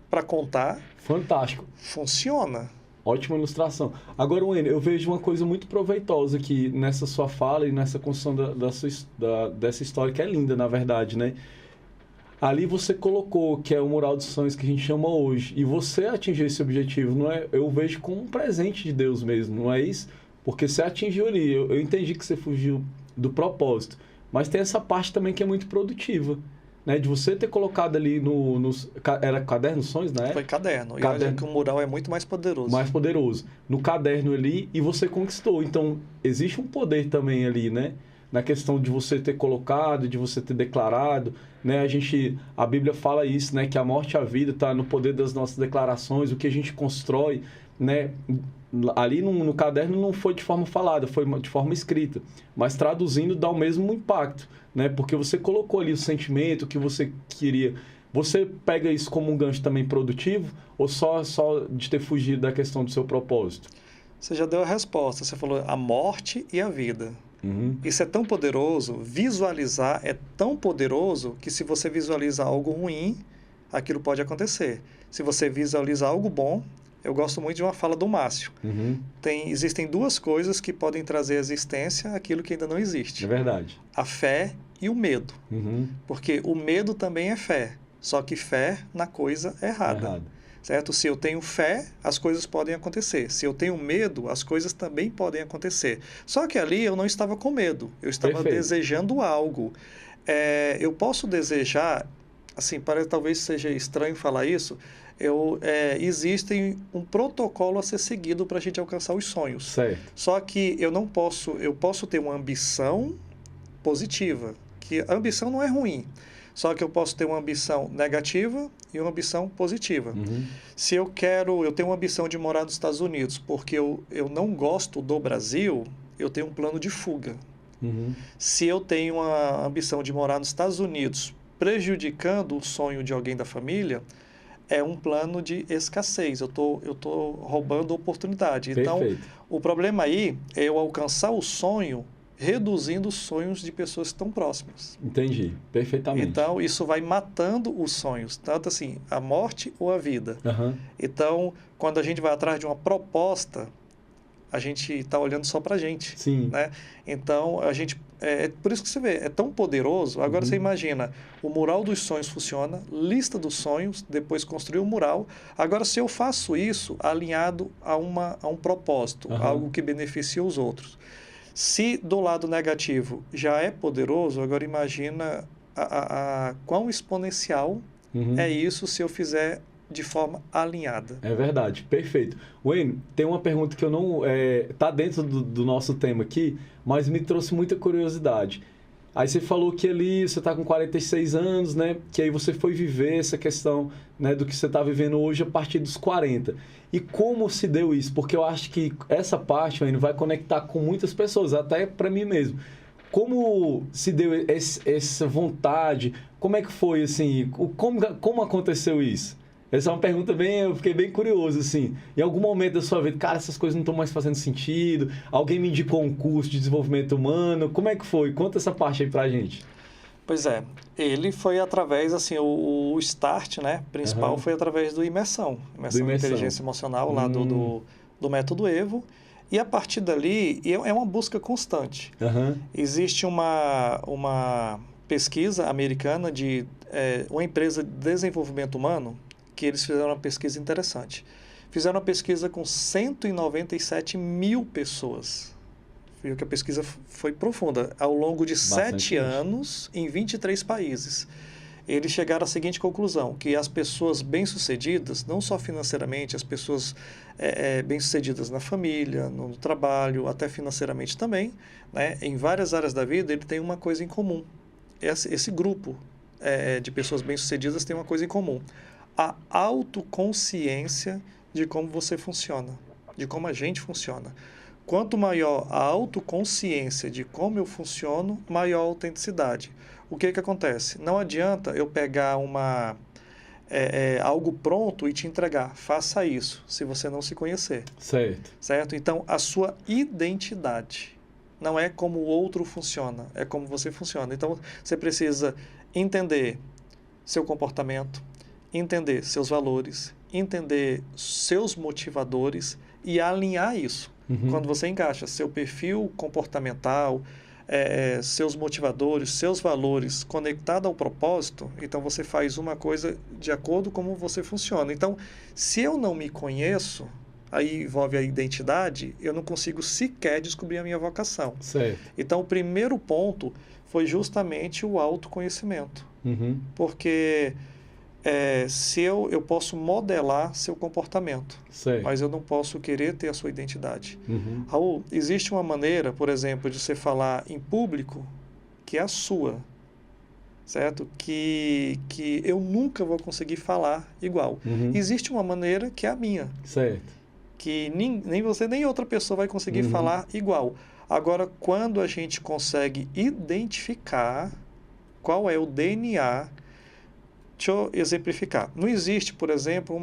para contar. Fantástico. Funciona. Ótima ilustração. Agora, Wendel, eu vejo uma coisa muito proveitosa aqui nessa sua fala e nessa construção dessa história, que é linda, na verdade, né? Ali você colocou que é o mural dos sonhos que a gente chama hoje. E você atingiu esse objetivo, não é? Eu vejo como um presente de Deus mesmo, não é isso? Porque você atingiu ali, eu entendi que você fugiu do propósito, mas tem essa parte também que é muito produtiva, né? De você ter colocado ali era caderno sonhos, né? Foi caderno. E Caderno. olha que o mural é muito mais poderoso. Mais poderoso. No caderno ali, e você conquistou. Então, existe um poder também ali, né? Na questão de você ter colocado, de você ter declarado, né? A Bíblia fala isso, né? Que a morte e a vida está no poder das nossas declarações, o que a gente constrói, né? Ali no caderno não foi de forma falada, foi de forma escrita. Mas traduzindo dá o mesmo impacto, né? Porque você colocou ali o sentimento que você queria. Você pega isso como um gancho também produtivo ou só de ter fugido da questão do seu propósito? Você já deu a resposta. Você falou a morte e a vida. Uhum. Isso é tão poderoso, visualizar é tão poderoso que se você visualiza algo ruim, aquilo pode acontecer. Se você visualiza algo bom, eu gosto muito de uma fala do Márcio. Uhum. Existem duas coisas que podem trazer à existência aquilo que ainda não existe. É verdade. A fé e o medo. Uhum. Porque o medo também é fé, só que fé na coisa errada. Errado. Certo? Se eu tenho fé, as coisas podem acontecer. Se eu tenho medo, as coisas também podem acontecer. Só que ali eu não estava com medo, eu estava Perfeito. desejando algo. Eu posso desejar, assim, talvez seja estranho falar isso, existe um protocolo a ser seguido para a gente alcançar os sonhos. Certo. Só que eu posso ter uma ambição positiva, que a ambição não é ruim. Só que eu posso ter uma ambição negativa e uma ambição positiva. Uhum. Se eu tenho uma ambição de morar nos Estados Unidos porque eu não gosto do Brasil, eu tenho um plano de fuga. Uhum. Se eu tenho uma ambição de morar nos Estados Unidos prejudicando o sonho de alguém da família, é um plano de escassez. Eu tô roubando oportunidade. Então, Perfeito. o problema aí é eu alcançar o sonho reduzindo os sonhos de pessoas que estão próximas. Entendi, perfeitamente. Então, isso vai matando os sonhos, tanto assim, a morte ou a vida. Uhum. Então, quando a gente vai atrás de uma proposta, a gente está olhando só para a gente. Sim. Né? Então, por isso que você vê, é tão poderoso. Agora você imagina, o mural dos sonhos funciona, lista dos sonhos, depois construir o mural. Agora, se eu faço isso alinhado a um propósito, algo que beneficia os outros. Se do lado negativo já é poderoso, agora imagina quão exponencial é isso se eu fizer de forma alinhada. É verdade, perfeito. Wayne, tem uma pergunta que eu não... tá dentro do nosso tema aqui, mas me trouxe muita curiosidade. Aí você falou que ali você está com 46 anos, né? Que aí você foi viver essa questão, né, do que você está vivendo hoje a partir dos 40. E como se deu isso? Porque eu acho que essa parte, Wayne, vai conectar com muitas pessoas, até para mim mesmo. Como se deu essa vontade? Como é que foi, assim? Como aconteceu isso? Essa é uma pergunta eu fiquei bem curioso, assim. Em algum momento da sua vida, cara, essas coisas não estão mais fazendo sentido. Alguém me indicou um curso de desenvolvimento humano. Como é que foi? Conta essa parte aí pra gente. Pois é, ele foi através, assim, o start, né, principal foi através do Imersão de inteligência emocional lá do método Evo. E a partir dali, é uma busca constante. Existe uma pesquisa americana de uma empresa de desenvolvimento humano, que eles fizeram uma pesquisa interessante. Fizeram uma pesquisa com 197 mil pessoas. Viu que a pesquisa foi profunda. Ao longo de 7 anos, em 23 países. Eles chegaram à seguinte conclusão, que as pessoas bem-sucedidas, não só financeiramente, as pessoas bem-sucedidas na família, no trabalho, até financeiramente também, né, em várias áreas da vida, ele tem uma coisa em comum. Esse grupo de pessoas bem-sucedidas tem uma coisa em comum. A autoconsciência de como você funciona, de como a gente funciona. Quanto maior a autoconsciência de como eu funciono, maior a autenticidade. O que acontece? Não adianta eu pegar algo pronto e te entregar. Faça isso, se você não se conhecer. Certo? Então, a sua identidade não é como o outro funciona, é como você funciona. Então, você precisa entender seu comportamento, entender seus valores, entender seus motivadores e alinhar isso. Quando você encaixa seu perfil comportamental, seus motivadores, seus valores conectado ao propósito, então você faz uma coisa de acordo com como você funciona. Então, se eu não me conheço, aí envolve a identidade, eu não consigo sequer descobrir a minha vocação. Certo. Então, o primeiro ponto foi justamente o autoconhecimento. Uhum. Porque se eu posso modelar seu comportamento, Certo. mas eu não posso querer ter a sua identidade. Uhum. Raul, existe uma maneira, por exemplo, de você falar em público que é a sua, certo? Que eu nunca vou conseguir falar igual. Uhum. Existe uma maneira que é a minha, Certo. que nem você nem outra pessoa vai conseguir Uhum. falar igual. Agora, quando a gente consegue identificar qual é o DNA, deixa eu exemplificar. Não existe, por exemplo,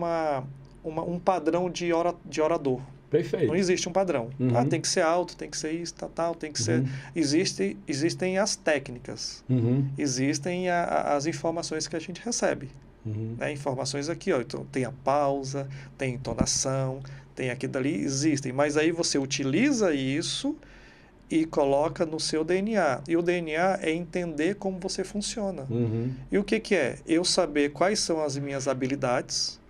um padrão de orador. Perfeito. Não existe um padrão. Uhum. Tem que ser alto, tem que ser isso, tal, tem que ser... Uhum. Existem as técnicas. Uhum. Existem as informações que a gente recebe. Uhum. Né? Informações aqui, ó. Então, tem a pausa, tem a entonação, tem aqui dali, existem. Mas aí você utiliza isso e coloca no seu DNA. E o DNA é entender como você funciona. Uhum. E o que é? Eu saber quais são as minhas habilidades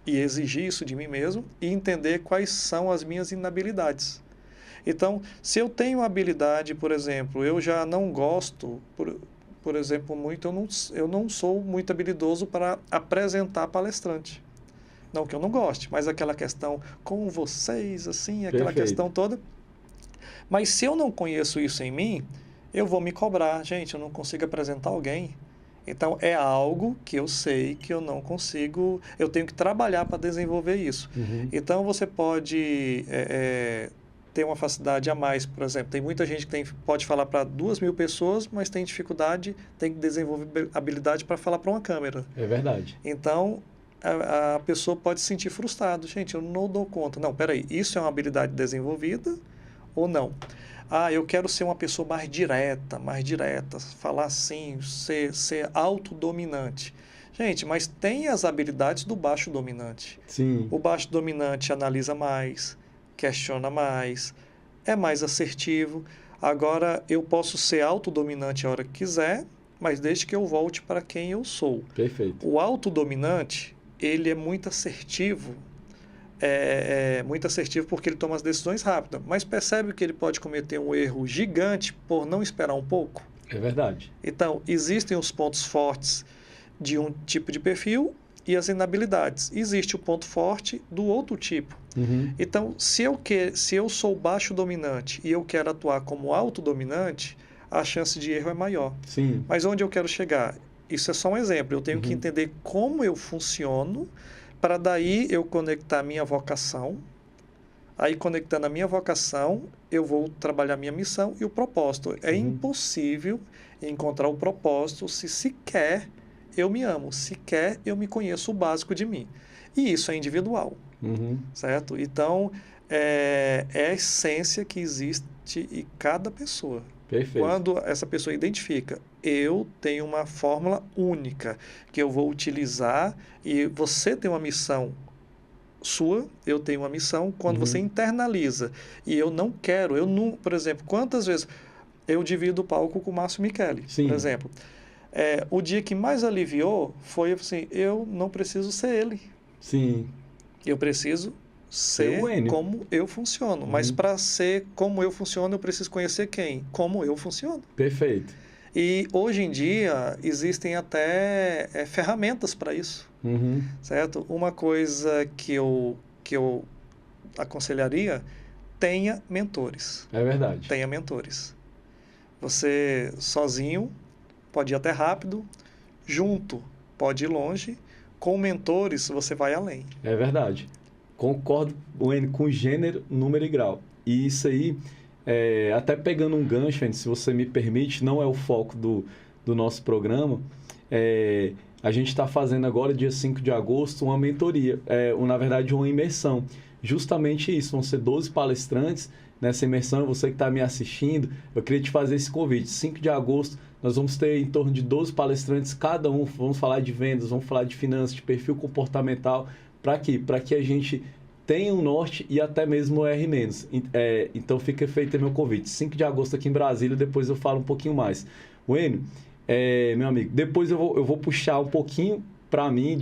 e exigir isso de mim mesmo e entender quais são as minhas inabilidades. Então, se eu tenho habilidade, por exemplo, eu já não gosto, por exemplo, muito, eu não sou muito habilidoso para apresentar palestrante. Não que eu não goste, mas aquela questão com vocês, assim, aquela Perfeito. questão toda. Mas se eu não conheço isso em mim, eu vou me cobrar. Gente, eu não consigo apresentar alguém. Então, é algo que eu sei que eu não consigo, eu tenho que trabalhar para desenvolver isso. Uhum. Então, você pode ter uma facilidade a mais, por exemplo. Tem muita gente que pode falar para 2.000 pessoas, mas tem dificuldade, tem que desenvolver habilidade para falar para uma câmera. É verdade. Então, a pessoa pode se sentir frustrada. Gente, eu não dou conta. Não, peraí, isso é uma habilidade desenvolvida ou não? Eu quero ser uma pessoa mais direta, falar assim, ser autodominante. Gente, mas tem as habilidades do baixo dominante. Sim. O baixo dominante analisa mais, questiona mais, é mais assertivo. Agora, eu posso ser autodominante a hora que quiser, mas desde que eu volte para quem eu sou. Perfeito. O autodominante, ele é muito assertivo, muito assertivo porque ele toma as decisões rápidas, mas percebe que ele pode cometer um erro gigante por não esperar um pouco? É verdade. Então, existem os pontos fortes de um tipo de perfil e as inabilidades. Existe o ponto forte do outro tipo. Uhum. Então, se eu sou baixo dominante e eu quero atuar como alto dominante, a chance de erro é maior. Sim. Mas onde eu quero chegar? Isso é só um exemplo. Eu tenho que entender como eu funciono para daí eu conectar a minha vocação. Aí, conectando a minha vocação, eu vou trabalhar a minha missão e o propósito. É impossível encontrar o propósito se sequer eu me amo, sequer eu me conheço o básico de mim. E isso é individual, certo? Então, é a essência que existe em cada pessoa. Perfeito. Quando essa pessoa identifica, eu tenho uma fórmula única que eu vou utilizar e você tem uma missão sua, eu tenho uma missão, quando você internaliza e eu não quero, por exemplo, quantas vezes eu divido o palco com o Márcio Michele, Sim. por exemplo. O dia que mais aliviou foi assim, eu não preciso ser ele. Sim. Eu preciso ser como eu funciono. Mas para ser como eu funciono, eu preciso conhecer quem? Como eu funciono. Perfeito. E hoje em dia existem até ferramentas para isso. Certo? Uma coisa que eu aconselharia, tenha mentores. É verdade. Tenha mentores. Você sozinho pode ir até rápido, junto pode ir longe, com mentores você vai além. É verdade. Concordo, Wayne, com gênero, número e grau. E isso aí, até pegando um gancho, Wayne, se você me permite, não é o foco do nosso programa, a gente está fazendo agora, dia 5 de agosto, uma mentoria, na verdade uma imersão. Justamente isso, vão ser 12 palestrantes nessa imersão. Você que está me assistindo, eu queria te fazer esse convite. 5 de agosto, nós vamos ter em torno de 12 palestrantes, cada um, vamos falar de vendas, vamos falar de finanças, de perfil comportamental. Para quê? Para que a gente tenha um norte e até mesmo o R-. Então fica feito meu convite. 5 de agosto aqui em Brasília, depois eu falo um pouquinho mais. Bueno, meu amigo, depois eu vou puxar um pouquinho para mim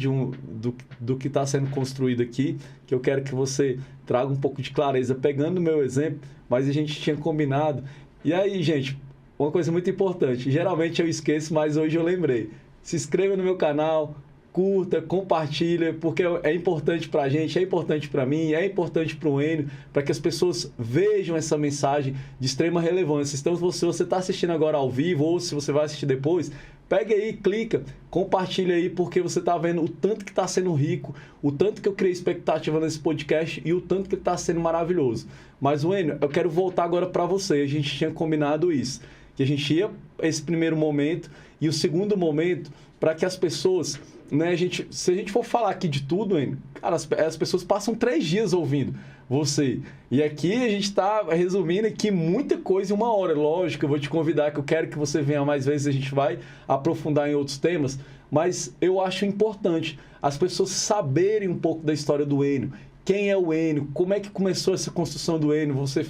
do que está sendo construído aqui, que eu quero que você traga um pouco de clareza, pegando o meu exemplo, mas a gente tinha combinado. E aí, gente, uma coisa muito importante, geralmente eu esqueço, mas hoje eu lembrei. Se inscreva no meu canal, curta, compartilha, porque é importante para a gente, é importante para mim, é importante para o Enio, para que as pessoas vejam essa mensagem de extrema relevância. Então, se você está assistindo agora ao vivo ou se você vai assistir depois, pega aí, clica, compartilha aí, porque você está vendo o tanto que está sendo rico, o tanto que eu criei expectativa nesse podcast e o tanto que está sendo maravilhoso. Mas, Enio, eu quero voltar agora para você. A gente tinha combinado isso, que a gente ia esse primeiro momento e o segundo momento para que as pessoas, né, se a gente for falar aqui de tudo, Enio, cara, as pessoas passam 3 dias ouvindo você. E aqui a gente está resumindo aqui muita coisa em 1 hora. Lógico, eu vou te convidar, que eu quero que você venha mais vezes, a gente vai aprofundar em outros temas, mas eu acho importante as pessoas saberem um pouco da história do Enio. Quem é o Enio? Como é que começou essa construção do Enio? Você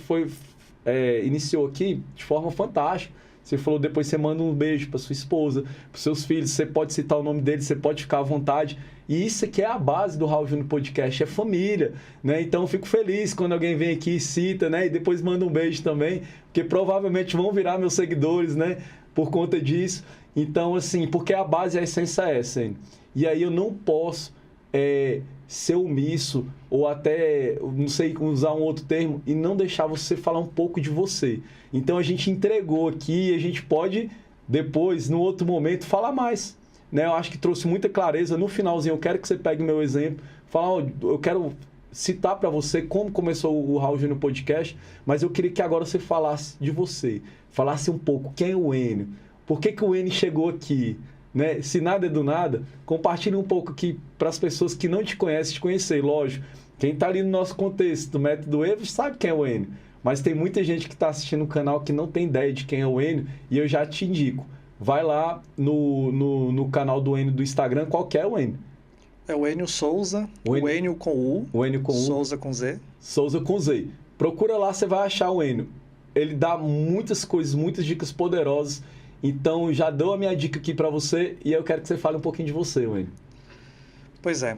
iniciou aqui de forma fantástica. Você falou, depois você manda um beijo para sua esposa, para seus filhos, você pode citar o nome deles, você pode ficar à vontade. E isso aqui é a base do Raul Júnior Podcast, é família, né? Então eu fico feliz quando alguém vem aqui e cita, né? E depois manda um beijo também, porque provavelmente vão virar meus seguidores, né? Por conta disso. Então, assim, porque a base, a essência é essa, hein? E aí eu não posso ser omisso ou até, não sei, usar um outro termo e não deixar você falar um pouco de você. Então a gente entregou aqui e a gente pode depois, no outro momento, falar mais, né? Eu acho que trouxe muita clareza. No finalzinho, eu quero que você pegue meu exemplo, eu quero citar para você como começou o Raul Júnior Podcast, mas eu queria que agora você falasse de você, falasse um pouco quem é o Enio, por que o Enio chegou aqui, né? Se nada é do nada, compartilhe um pouco aqui para as pessoas que não te conhecem, te conhecer. Lógico, quem está ali no nosso contexto do Método Evo sabe quem é o Enio, mas tem muita gente que está assistindo o canal que não tem ideia de quem é o Enio, e eu já te indico, vai lá no canal do Enio do Instagram. Qual que é o Enio? É o Enio Souza, o Enio com U, o Enio com U, Souza com Z. Souza com Z. Procura lá, você vai achar o Enio. Ele dá muitas coisas, muitas dicas poderosas. Então, já dou a minha dica aqui para você e eu quero que você fale um pouquinho de você, Enio. Pois é.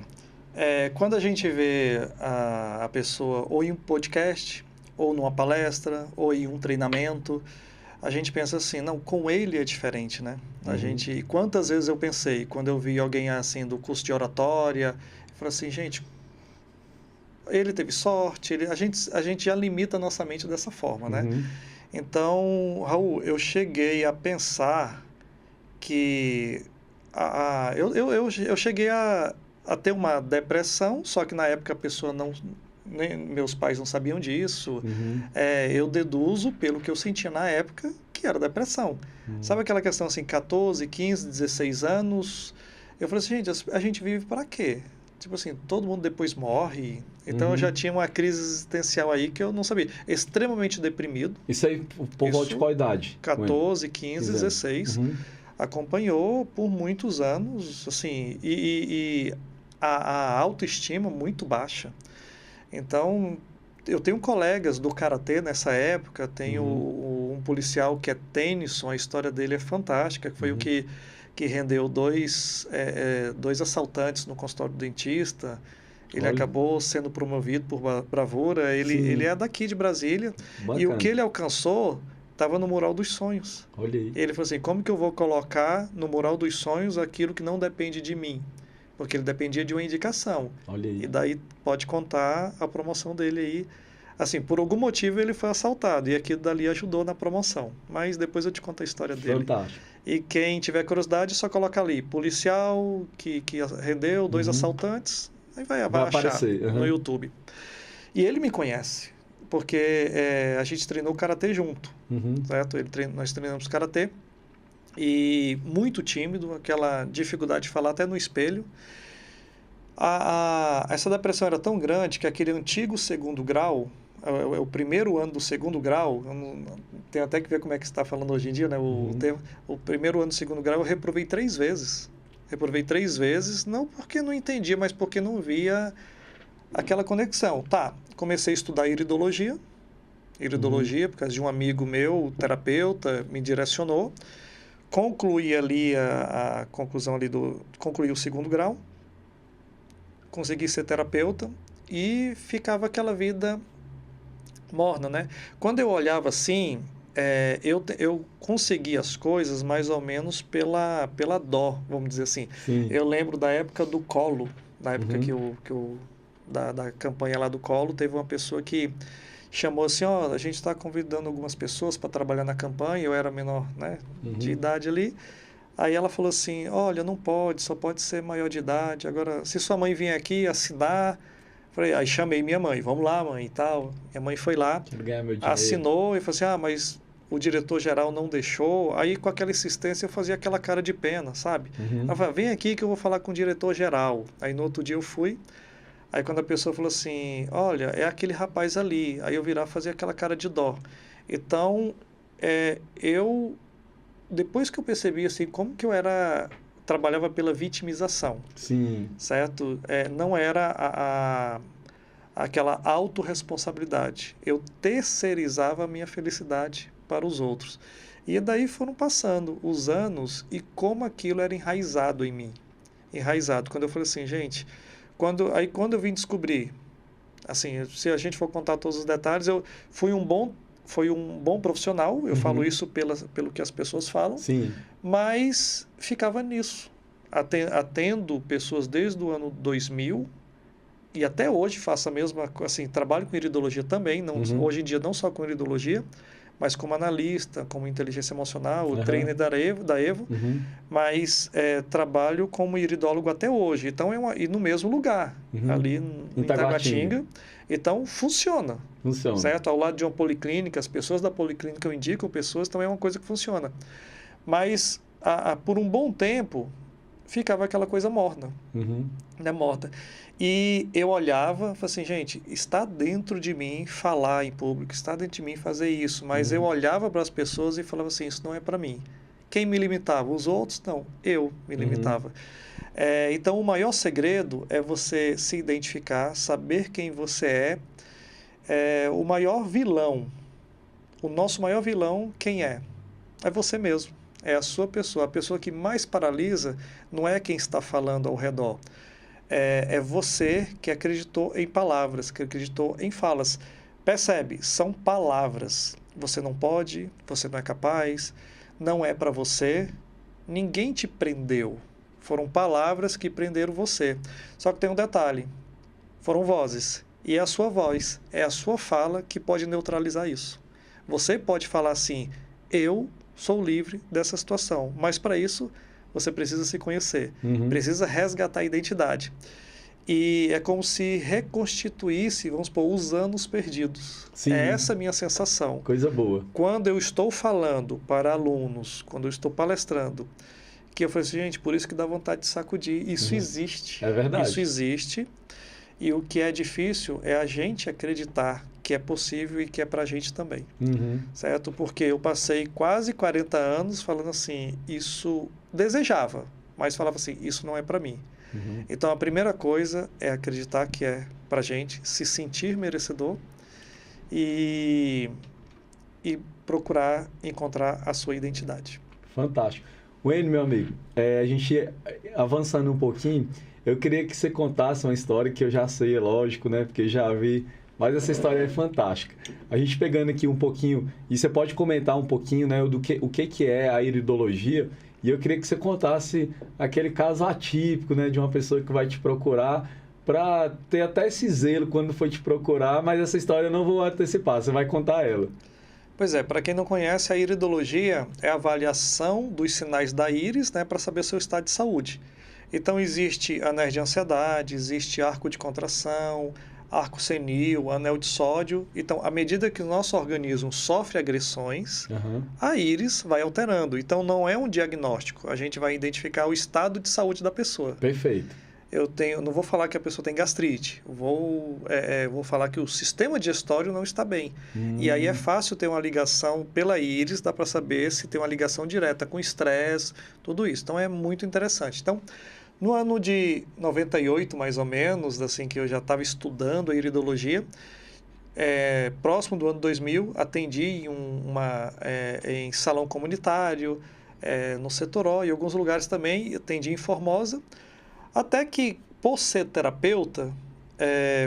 Quando a gente vê a pessoa ou em um podcast, ou numa palestra, ou em um treinamento, a gente pensa assim, não, com ele é diferente, né? Quantas vezes eu pensei, quando eu vi alguém assim do curso de oratória, eu falei assim, gente, ele teve sorte, a gente já limita a nossa mente dessa forma, né? Então, Raul, eu cheguei a pensar que eu cheguei a ter uma depressão, só que na época a pessoa meus pais não sabiam disso. Eu deduzo pelo que eu sentia na época que era depressão. Sabe aquela questão assim, 14, 15, 16 anos? Eu falei assim, gente, a gente vive para quê? Tipo assim, todo mundo depois morre. Então eu já tinha uma crise existencial aí que eu não sabia. Extremamente deprimido. Isso aí, por volta de qual idade? 14, 15, 16. Acompanhou por muitos anos, assim, e a autoestima muito baixa. Então, eu tenho colegas do karatê nessa época, tenho um policial que é Tennyson, a história dele é fantástica, que foi o que rendeu dois assaltantes no consultório do dentista. Ele acabou sendo promovido por bravura. Ele é daqui de Brasília. Bacana. E o que ele alcançou estava no Mural dos Sonhos. Olha aí. Ele falou assim, como que eu vou colocar no Mural dos Sonhos aquilo que não depende de mim? Porque ele dependia de uma indicação. Olha aí. E daí pode contar a promoção dele aí. Assim, por algum motivo ele foi assaltado e aquilo dali ajudou na promoção. Mas depois eu te conto a história dele. Fantástico. E quem tiver curiosidade, só coloca ali, policial que rendeu 2 assaltantes, aí vai achar aparecer, no YouTube. E ele me conhece, porque a gente treinou karatê junto, certo? Nós treinamos karatê. E muito tímido, aquela dificuldade de falar até no espelho. Essa depressão era tão grande que aquele antigo 2º grau, o primeiro ano do 2º grau, tem até que ver como é que você está falando hoje em dia, né? O primeiro ano do 2º grau eu reprovei 3 vezes. Reprovei 3 vezes, não porque não entendia, mas porque não via aquela conexão. Tá, comecei a estudar iridologia, por causa de um amigo meu, terapeuta, me direcionou. concluí ali a conclusão ali concluí o segundo grau, consegui ser terapeuta e ficava aquela vida morna, né? Quando eu olhava assim, eu conseguia as coisas mais ou menos pela dó, vamos dizer assim. Sim. Eu lembro da época do colo, na época Uhum. da campanha lá do colo, teve uma pessoa que chamou assim, ó, a gente está convidando algumas pessoas para trabalhar na campanha, eu era menor, né, de Uhum. idade ali. Aí ela falou assim, olha, não pode, só pode ser maior de idade. Agora, se sua mãe vier aqui assinar, falei, aí chamei minha mãe, vamos lá, mãe, e tal. Minha mãe foi lá, Quero ganhar meu dinheiro. assinou e falou assim, mas o diretor-geral não deixou. Aí, com aquela insistência, eu fazia aquela cara de pena, sabe? Ela Uhum. falou, vem aqui que eu vou falar com o diretor-geral. Aí, no outro dia, eu fui. Aí, quando a pessoa falou assim, olha, é aquele rapaz ali. Aí, eu virar fazer aquela cara de dó. Então, eu depois que eu percebi assim como que eu trabalhava pela vitimização, Sim. certo? Não era aquela autorresponsabilidade. Eu terceirizava a minha felicidade para os outros. E daí foram passando os anos e como aquilo era enraizado em mim. Enraizado. Quando eu falei assim, gente, quando eu vim descobrir, assim, se a gente for contar todos os detalhes, eu fui foi um bom profissional, eu falo Uhum. isso pelo que as pessoas falam, Sim. mas ficava nisso, atendo pessoas desde o ano 2000 e até hoje faço a mesma, assim, trabalho com iridologia também, não, Uhum. hoje em dia não só com iridologia, mas como analista, como inteligência emocional, o Aham. trainer da Evo, Uhum. mas trabalho como iridólogo até hoje, então e no mesmo lugar, Uhum. ali Em em Taguatinga. Taguatinga, então funciona, Funciona. certo? Ao lado de uma policlínica, as pessoas da policlínica eu indico pessoas, também é uma coisa que funciona. Mas por um bom tempo ficava aquela coisa morna, Uhum. né, morta. E eu olhava e falava assim, gente, está dentro de mim falar em público, está dentro de mim fazer isso, mas eu Uhum. olhava para as pessoas e falava assim, isso não é para mim. Quem me limitava? Os outros? Não, eu me Uhum. limitava. Então, o maior segredo é você se identificar, saber quem você é. O maior vilão, o nosso maior vilão, quem é? É você mesmo. É a sua pessoa. A pessoa que mais paralisa não é quem está falando ao redor. É você que acreditou em palavras, que acreditou em falas. Percebe? São palavras. Você não pode, você não é capaz, não é para você. Ninguém te prendeu. Foram palavras que prenderam você. Só que tem um detalhe: foram vozes. E é a sua voz, é a sua fala que pode neutralizar isso. Você pode falar assim: eu sou livre dessa situação, mas para isso você precisa se conhecer, Uhum. precisa resgatar a identidade. E é como se reconstituísse, vamos supor, os anos perdidos. É Sim. essa a minha sensação. Coisa boa. Quando eu estou falando para alunos, quando eu estou palestrando, que eu falei assim, gente, por isso que dá vontade de sacudir. Isso Uhum. existe. É Isso verdade. existe. E o que é difícil é a gente acreditar que é possível e que é para a gente também, Uhum. certo? Porque eu passei quase 40 anos falando assim, isso desejava, mas falava assim, isso não é para mim. Uhum. Então a primeira coisa é acreditar que é para a gente, se sentir merecedor e, e procurar encontrar a sua identidade. Fantástico. Wayne, meu amigo, a gente avançando um pouquinho, eu queria que você contasse uma história que eu já sei, é lógico, né? Porque já vi, mas essa história é fantástica. A gente pegando aqui um pouquinho, e você pode comentar um pouquinho, né, o que é a iridologia, e eu queria que você contasse aquele caso atípico, né, de uma pessoa que vai te procurar para ter até esse zelo quando for te procurar, mas essa história eu não vou antecipar, você vai contar ela. Pois é, para quem não conhece, a iridologia é a avaliação dos sinais da íris, né, para saber seu estado de saúde. Então, existe anéis de ansiedade, existe arco de contração, arco senil, anel de sódio. Então, à medida que o nosso organismo sofre agressões, Aham. a íris vai alterando. Então, não é um diagnóstico, a gente vai identificar o estado de saúde da pessoa. Perfeito. Não vou falar que a pessoa tem gastrite, vou falar que o sistema digestório não está bem. E aí é Hum. fácil ter uma ligação pela íris, dá para saber se tem uma ligação direta com estresse, tudo isso. Então é muito interessante. Então, no ano de 98, mais ou menos, assim que eu já estava estudando a iridologia, próximo do ano 2000, atendi em salão comunitário, no Setor O e alguns lugares também, eu atendi em Formosa, até que, por ser terapeuta,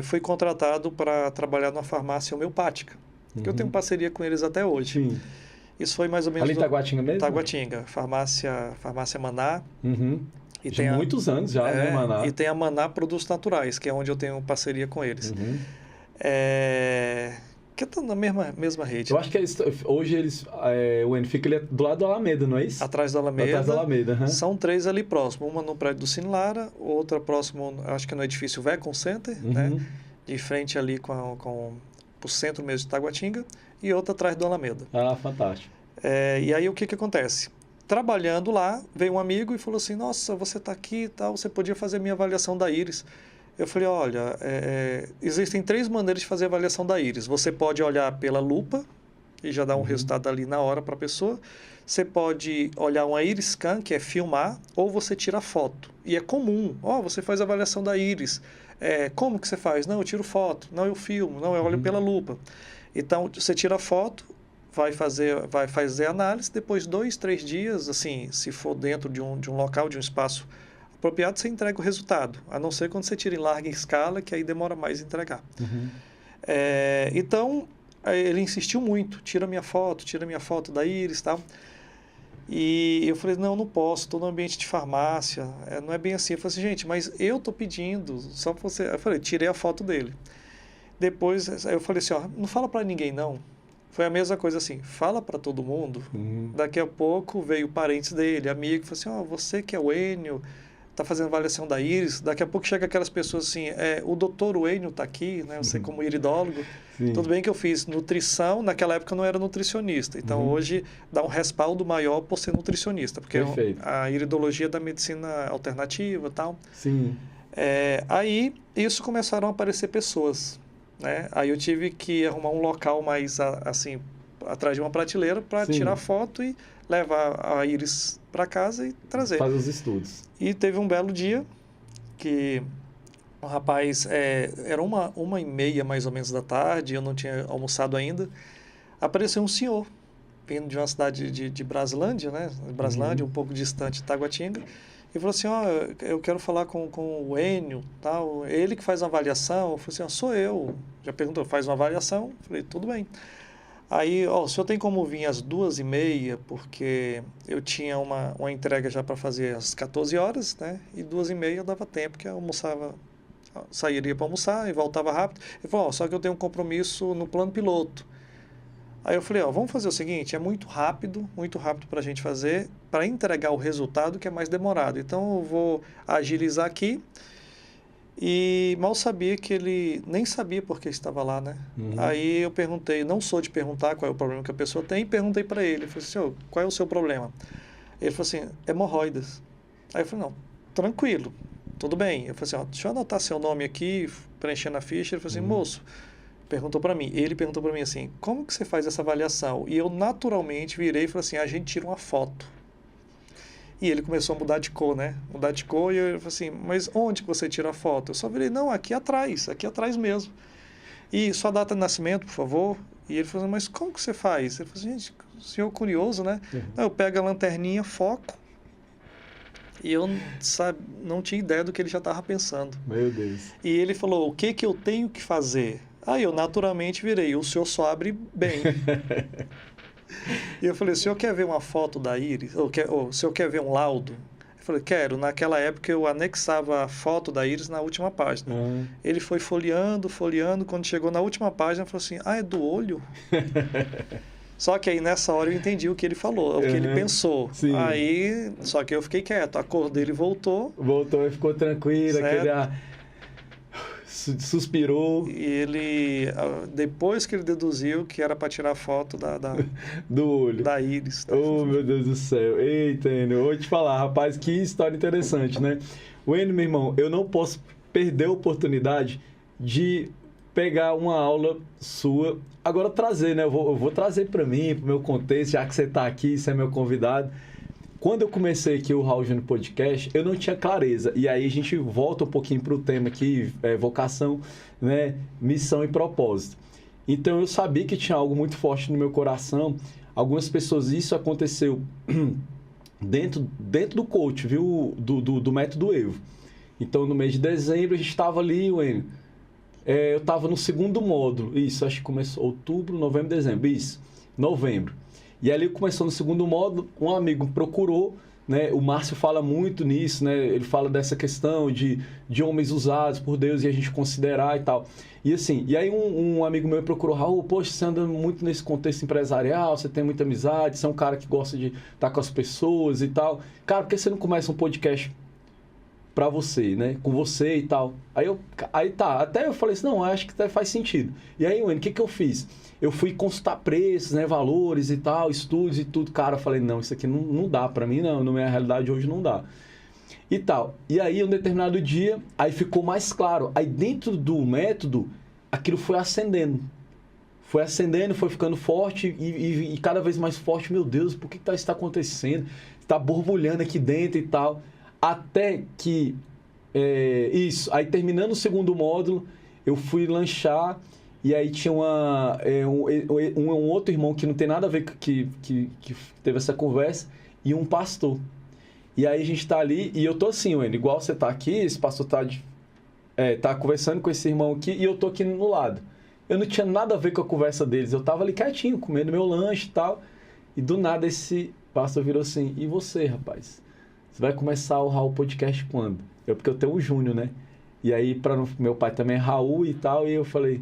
fui contratado para trabalhar numa farmácia homeopática, que eu tenho parceria com eles até hoje. Sim. Isso foi mais ou menos... Ali em Taguatinga mesmo? Taguatinga, farmácia Maná. E tem muitos anos já, né, Maná? E tem a Maná Produtos Naturais, que é onde eu tenho parceria com eles. Que está na mesma rede. Eu acho que hoje o N fica ali do lado da Alameda, não é isso? Atrás da Alameda. Atrás da Alameda, São 3 ali próximo. Uma no prédio do Cinelara, outra próximo, acho que no edifício Vecon Center, né? De frente ali com o centro mesmo de Taguatinga, e outra atrás do Alameda. Ah, fantástico. E aí o que acontece? Trabalhando lá, veio um amigo e falou assim, nossa, você está aqui e tal, você podia fazer minha avaliação da íris. Eu falei, olha, existem 3 maneiras de fazer a avaliação da íris. Você pode olhar pela lupa, e já dá um resultado ali na hora para a pessoa. Você pode olhar uma íris scan, que é filmar, ou você tira foto. E é comum, você faz a avaliação da íris. Como que você faz? Não, eu tiro foto. Não, eu filmo. Não, eu olho pela lupa. Então, você tira a foto, vai fazer a análise, depois 2, 3 dias, assim, se for dentro de um local, de um espaço apropriado, você entrega o resultado, a não ser quando você tira em larga escala, que aí demora mais a entregar. Então, ele insistiu muito, tira minha foto da íris e tal. E eu falei, não posso, estou no ambiente de farmácia, não é bem assim. Eu falei assim, gente, mas eu estou pedindo, só para você... Eu falei, tirei a foto dele. Depois, eu falei assim, não fala para ninguém não. Foi a mesma coisa assim, fala para todo mundo. Daqui a pouco veio parentes dele, amigo, falou assim, você que é o Enio, está fazendo avaliação da íris. Daqui a pouco chega aquelas pessoas assim, o doutor Enio está aqui, né? Você como iridólogo. Sim. Tudo bem que eu fiz nutrição, naquela época eu não era nutricionista. Então hoje dá um respaldo maior por ser nutricionista, porque a iridologia é da medicina alternativa e tal. Sim. Aí isso começaram a aparecer pessoas, né? Aí eu tive que arrumar um local mais assim, atrás de uma prateleira para tirar foto e levar a íris para casa e trazer. Fazer os estudos. E teve um belo dia que o rapaz, era 1h30 mais ou menos da tarde, eu não tinha almoçado ainda, apareceu um senhor vindo de uma cidade de Braslândia, né? Braslândia, um pouco distante de Taguatinga, e falou assim, eu quero falar com o Enio, tal, ele que faz uma avaliação. Eu falei assim, sou eu. Já perguntou, faz uma avaliação? Eu falei, tudo bem. Aí, o senhor tem como vir às 2h30, porque eu tinha uma entrega já para fazer às 14 horas, né? E 2h30 dava tempo, que eu almoçava, sairia para almoçar e voltava rápido. Ele falou, só que eu tenho um compromisso no plano piloto. Aí eu falei, vamos fazer o seguinte, é muito rápido para a gente fazer, para entregar o resultado que é mais demorado. Então eu vou agilizar aqui. E mal sabia que ele nem sabia por que estava lá, né? Aí eu perguntei, não sou de perguntar qual é o problema que a pessoa tem, perguntei para ele, eu falei, senhor, qual é o seu problema? Ele falou assim, hemorroidas. Aí eu falei, não, tranquilo, tudo bem. Eu falei assim, deixa eu anotar seu nome aqui, preenchendo a ficha. Ele falou assim, moço, ele perguntou para mim assim, como que você faz essa avaliação? E eu naturalmente virei e falei assim, a gente tira uma foto. E ele começou a mudar de cor, né? Mudar de cor, e eu falei assim, mas onde que você tira a foto? Eu só virei, não, aqui atrás mesmo. E sua data de nascimento, por favor. E ele falou, mas como que você faz? Ele falou, gente, o senhor curioso, né? Não, eu pego a lanterninha, foco, e eu, não tinha ideia do que ele já estava pensando. Meu Deus. E ele falou, o que eu tenho que fazer? Aí eu naturalmente virei, o senhor só abre bem. E eu falei, o senhor quer ver uma foto da íris? Ou o senhor quer ver um laudo? Eu falei, quero. Naquela época eu anexava a foto da íris na última página. Ele foi folheando. Quando chegou na última página, falou assim, é do olho? Só que aí nessa hora eu entendi o que ele falou, o que ele pensou. Sim. Aí, só que eu fiquei quieto. A cor dele voltou. Voltou e ficou tranquilo. Suspirou. E ele, depois que ele deduziu que era para tirar foto do olho, da íris. Oh, meu Deus do céu. Eita, Enio, vou te falar, rapaz, que história interessante, né? O Enio, meu irmão, eu não posso perder a oportunidade de pegar uma aula sua, agora trazer, né? Eu vou trazer para mim, para o meu contexto, já que você está aqui, você é meu convidado. Quando eu comecei aqui o Raul Júnior Podcast, eu não tinha clareza. E aí a gente volta um pouquinho para o tema aqui, vocação, né? Missão e propósito. Então eu sabia que tinha algo muito forte no meu coração. Algumas pessoas, isso aconteceu dentro do coach, viu? Do método Evo. Então, no mês de dezembro, a gente estava ali, Wênio, eu estava no segundo módulo, isso, acho que começou outubro, novembro, dezembro, isso, novembro. E ali começou no segundo módulo, um amigo procurou, né? O Márcio fala muito nisso, né? Ele fala dessa questão de homens usados por Deus e a gente considerar e tal. E assim, e aí um amigo meu procurou, Raul, poxa, você anda muito nesse contexto empresarial, você tem muita amizade, você é um cara que gosta de estar com as pessoas e tal. Cara, por que você não começa um podcast pra você, né? Com você e tal. Aí tá, até eu falei assim, não, acho que até faz sentido. E aí, Wênio, o que eu fiz? Eu fui consultar preços, né, valores e tal, estudos e tudo. Cara, eu falei, não, isso aqui não dá pra mim, não, na minha realidade hoje não dá. E tal. E aí, um determinado dia, aí ficou mais claro. Aí dentro do método, aquilo foi acendendo. Foi acendendo, foi ficando forte e cada vez mais forte. Meu Deus, por que isso está acontecendo? Está borbulhando aqui dentro e tal. Até que, isso, aí terminando o segundo módulo, eu fui lanchar e aí tinha um outro irmão que não tem nada a ver que teve essa conversa e um pastor. E aí a gente tá ali e eu tô assim, Wênio, igual você tá aqui, esse pastor tá conversando com esse irmão aqui e eu tô aqui no lado. Eu não tinha nada a ver com a conversa deles, eu tava ali quietinho, comendo meu lanche e tal, e do nada esse pastor virou assim, e você, rapaz? Você vai começar o Raul Podcast quando? Porque eu tenho o Júnior, né? E aí, meu pai também é Raul e tal, e eu falei...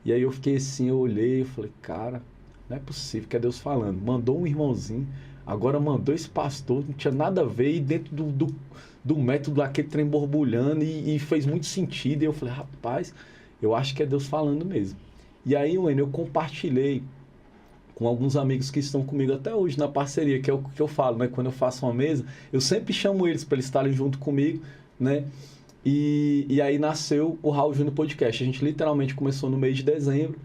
E aí eu fiquei assim, eu olhei, eu falei, cara, não é possível que é Deus falando. Mandou um irmãozinho, agora mandou esse pastor, não tinha nada a ver, e dentro do método aquele trem borbulhando, e fez muito sentido. E eu falei, rapaz, eu acho que é Deus falando mesmo. E aí, Wênio, eu compartilhei com alguns amigos que estão comigo até hoje na parceria, que é o que eu falo, né? Quando eu faço uma mesa, eu sempre chamo eles para eles estarem junto comigo, né? E aí nasceu o Raul Júnior Podcast. A gente literalmente começou no mês de dezembro,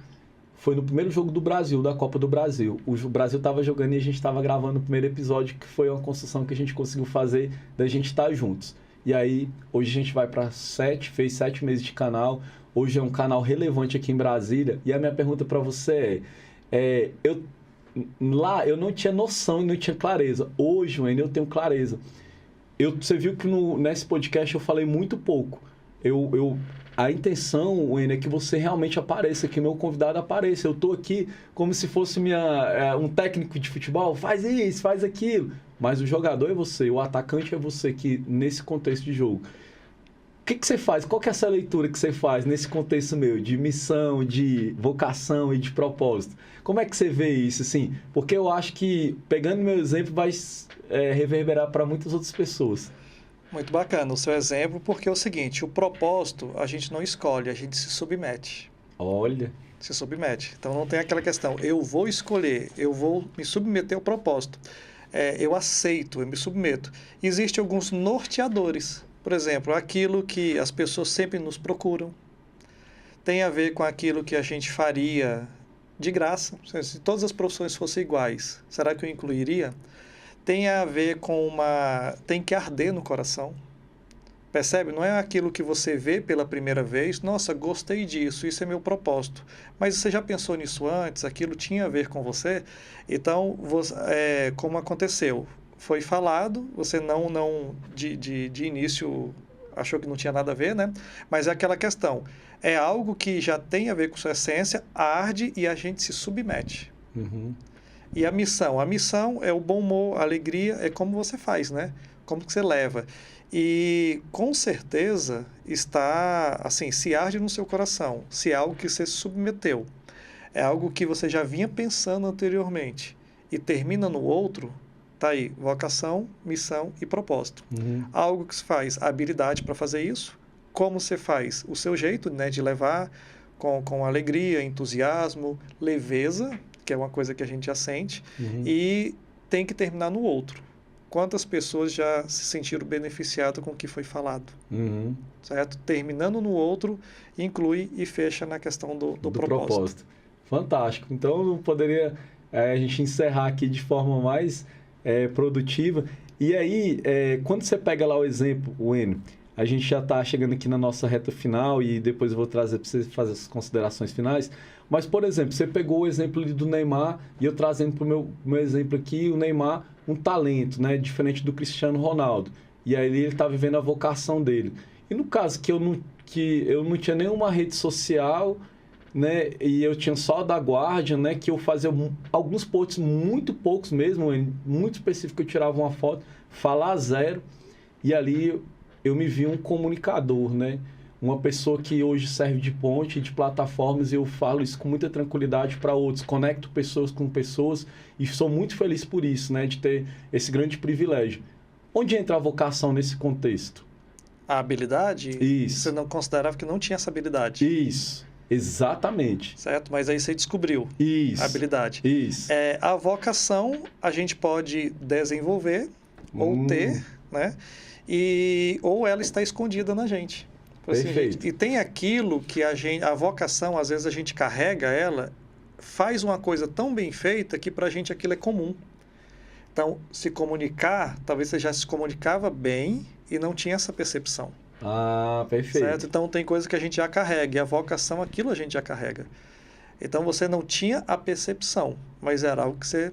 foi no primeiro jogo do Brasil, da Copa do Brasil. O Brasil estava jogando e a gente estava gravando o primeiro episódio, que foi uma construção que a gente conseguiu fazer da gente estar juntos. E aí, hoje a gente vai para fez 7 meses de canal, hoje é um canal relevante aqui em Brasília, e a minha pergunta para você lá eu não tinha noção e não tinha clareza. Hoje, Wênio, eu tenho clareza. Você viu que nesse podcast eu falei muito pouco. A intenção, Wênio, é que você realmente apareça, que meu convidado apareça. Eu estou aqui como se fosse um técnico de futebol, faz isso, faz aquilo. Mas o jogador é você, o atacante é você, que nesse contexto de jogo. O que você faz? Qual que é essa leitura que você faz nesse contexto meu, de missão, de vocação e de propósito? Como é que você vê isso, assim? Porque eu acho que, pegando meu exemplo, vai reverberar para muitas outras pessoas. Muito bacana o seu exemplo, porque é o seguinte, o propósito a gente não escolhe, a gente se submete. Olha. Se submete. Então não tem aquela questão, eu vou escolher, eu vou me submeter ao propósito. Eu aceito, eu me submeto. Existem alguns norteadores. Por exemplo, aquilo que as pessoas sempre nos procuram. Tem a ver com aquilo que a gente faria de graça. Se todas as profissões fossem iguais, será que eu incluiria? Tem a ver com tem que arder no coração. Percebe? Não é aquilo que você vê pela primeira vez, nossa, gostei disso, isso é meu propósito. Mas você já pensou nisso antes? Aquilo tinha a ver com você? Então, como aconteceu? Foi falado, você de início achou que não tinha nada a ver, né? Mas é aquela questão, é algo que já tem a ver com sua essência, arde e a gente se submete. Uhum. E a missão é o bom humor, a alegria, é como você faz, né? Como que você leva. E com certeza está, assim, se arde no seu coração, se é algo que você submeteu, é algo que você já vinha pensando anteriormente e termina no outro, tá aí, vocação, missão e propósito. Uhum. Algo que se faz, a habilidade para fazer isso, como você faz, o seu jeito, né, de levar com alegria, entusiasmo, leveza, que é uma coisa que a gente já sente, e tem que terminar no outro. Quantas pessoas já se sentiram beneficiadas com o que foi falado? Certo? Terminando no outro, inclui e fecha na questão do propósito. Fantástico. Então, não poderia a gente encerrar aqui de forma mais produtiva. E aí, quando você pega lá o exemplo, Wênio, a gente já está chegando aqui na nossa reta final e depois eu vou trazer para você fazer as considerações finais. Mas, por exemplo, você pegou o exemplo do Neymar e eu trazendo para o meu exemplo aqui, o Neymar um talento, né? Diferente do Cristiano Ronaldo. E aí ele está vivendo a vocação dele. E no caso que eu não tinha nenhuma rede social, né? E eu tinha só a da Guardian, né? Que eu fazia alguns posts, muito poucos mesmo, muito específico, eu tirava uma foto, falar zero. E ali eu me vi um comunicador, né? Uma pessoa que hoje serve de ponte, de plataformas, e eu falo isso com muita tranquilidade para outros. Conecto pessoas com pessoas e sou muito feliz por isso, né? De ter esse grande privilégio. Onde entra a vocação nesse contexto? A habilidade? Isso. Você não considerava que não tinha essa habilidade. Isso, exatamente. Certo? Mas aí você descobriu Isso. a habilidade. Isso. A vocação a gente pode desenvolver ou ter, né? Ou ela está escondida na gente. Perfeito. E tem aquilo que a vocação, às vezes a gente carrega ela, faz uma coisa tão bem feita que para a gente aquilo é comum. Então, se comunicar, talvez você já se comunicava bem e não tinha essa percepção. Ah, perfeito. Certo? Então, tem coisa que a gente já carrega, e a vocação, aquilo a gente já carrega. Então, você não tinha a percepção, mas era algo que você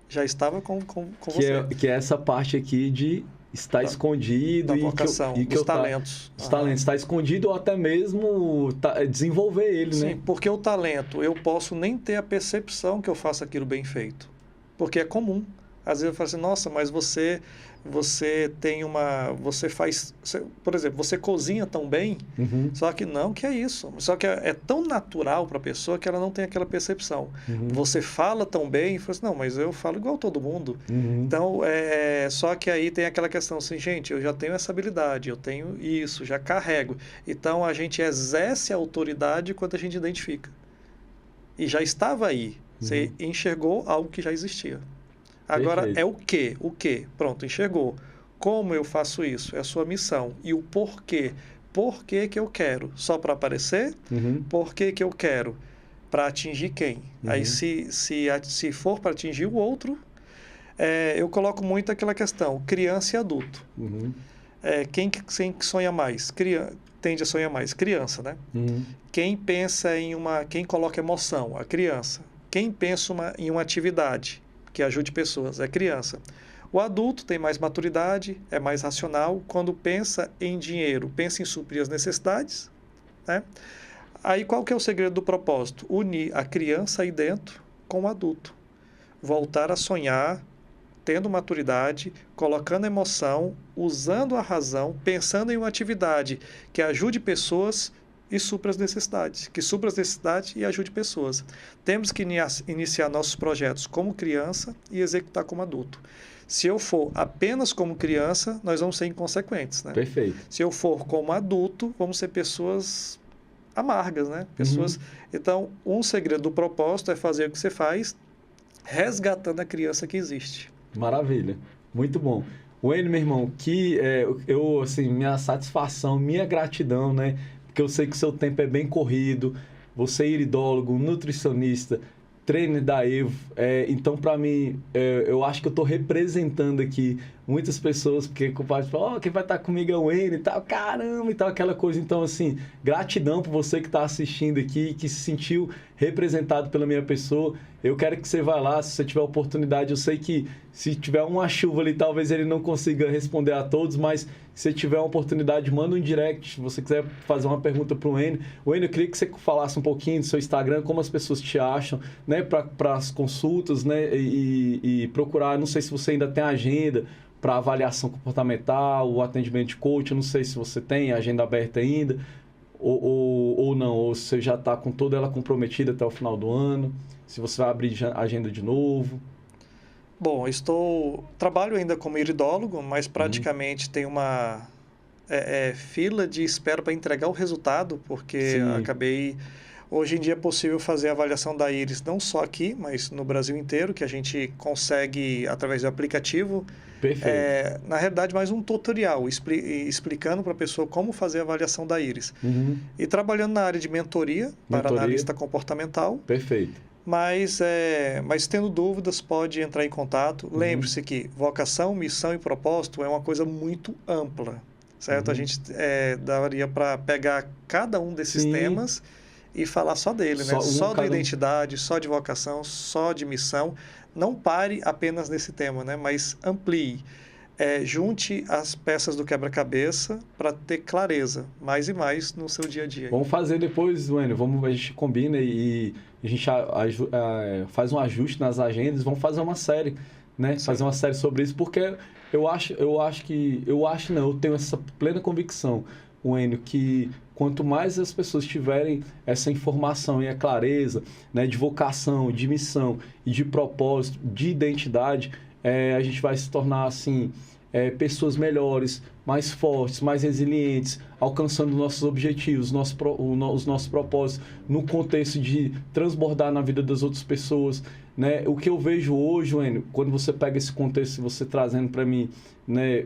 já estava com você. Que é essa parte aqui de estar escondido. Da vocação, os talentos. Os talentos, estar escondido ou até mesmo desenvolver ele, Sim, né? porque o talento, eu posso nem ter a percepção que eu faço aquilo bem feito. Porque é comum. Às vezes eu falo assim, nossa, mas você tem você faz, por exemplo, você cozinha tão bem, só que não que é isso. Só que é tão natural para a pessoa que ela não tem aquela percepção. Você fala tão bem, e fala assim, não, mas eu falo igual todo mundo. Então, só que aí tem aquela questão assim, gente, eu já tenho essa habilidade, eu tenho isso, já carrego. Então, a gente exerce a autoridade quando a gente identifica. E já estava aí. Você enxergou algo que já existia. Agora, Perfeito. é o quê? O quê? Pronto, enxergou. Como eu faço isso? É a sua missão. E o porquê? Por que que eu quero? Só para aparecer? Por que que eu quero? Para atingir quem? Aí, se for para atingir o outro, eu coloco muito aquela questão, criança e adulto. Quem sonha mais? Tende a sonhar mais? Criança, né? Quem pensa quem coloca emoção? A criança. Quem pensa em uma atividade que ajude pessoas? É criança. O adulto tem mais maturidade, é mais racional. Quando pensa em dinheiro, pensa em suprir as necessidades, né? Aí qual que é o segredo do propósito? Unir a criança aí dentro com o adulto. Voltar a sonhar, tendo maturidade, colocando emoção, usando a razão, pensando em uma atividade que ajude pessoas e supra as necessidades, que supra as necessidades e ajude pessoas. Temos que iniciar nossos projetos como criança e executar como adulto. Se eu for apenas como criança, nós vamos ser inconsequentes, né? Perfeito. Se eu for como adulto, vamos ser pessoas amargas, né? Pessoas... Então, um segredo do propósito é fazer o que você faz, resgatando a criança que existe. Maravilha. Muito bom. Wayne, meu irmão, minha satisfação, minha gratidão, né? Porque eu sei que o seu tempo é bem corrido, você é iridólogo, nutricionista, trainer da Evo. Então, para mim, eu acho que eu estou representando aqui muitas pessoas, porque o compadre fala, quem vai estar comigo é o Wayne e tal, caramba, e tal, aquela coisa. Então, assim, gratidão por você que está assistindo aqui, que se sentiu representado pela minha pessoa. Eu quero que você vá lá, se você tiver oportunidade. Eu sei que se tiver uma chuva ali, talvez ele não consiga responder a todos, mas se tiver uma oportunidade, manda um direct. Se você quiser fazer uma pergunta para o Wayne. Wayne, eu queria que você falasse um pouquinho do seu Instagram, como as pessoas te acham, né, para as consultas, né, e procurar. Não sei se você ainda tem agenda para avaliação comportamental, o atendimento de coach. Eu não sei se você tem agenda aberta ainda, ou não, ou você já está com toda ela comprometida até o final do ano. Se você vai abrir agenda de novo. Bom, trabalho ainda como iridólogo, mas praticamente tem uma fila de espera para entregar o resultado, porque hoje em dia é possível fazer a avaliação da íris não só aqui, mas no Brasil inteiro, que a gente consegue através do aplicativo. Perfeito. Na realidade, mais um tutorial explicando para a pessoa como fazer a avaliação da íris. E trabalhando na área de mentoria para analista comportamental. Perfeito. Mas tendo dúvidas, pode entrar em contato. Lembre-se que vocação, missão e propósito é uma coisa muito ampla, certo? A gente daria para pegar cada um desses temas e falar só dele, né? Só da identidade, só de vocação, só de missão. Não pare apenas nesse tema, né? Mas amplie. Junte as peças do quebra-cabeça para ter clareza, mais e mais no seu dia a dia. Vamos fazer depois, Wênio, a gente combina e a gente faz um ajuste nas agendas, vamos fazer uma série, né? Sim. Fazer uma série sobre isso, porque eu tenho essa plena convicção, Wênio, que quanto mais as pessoas tiverem essa informação e a clareza, né, de vocação, de missão e de propósito, de identidade, a gente vai se tornar, assim, pessoas melhores, mais fortes, mais resilientes, alcançando nossos objetivos, os nossos propósitos, no contexto de transbordar na vida das outras pessoas, né? O que eu vejo hoje, Wênio, quando você pega esse contexto, você trazendo para mim, né,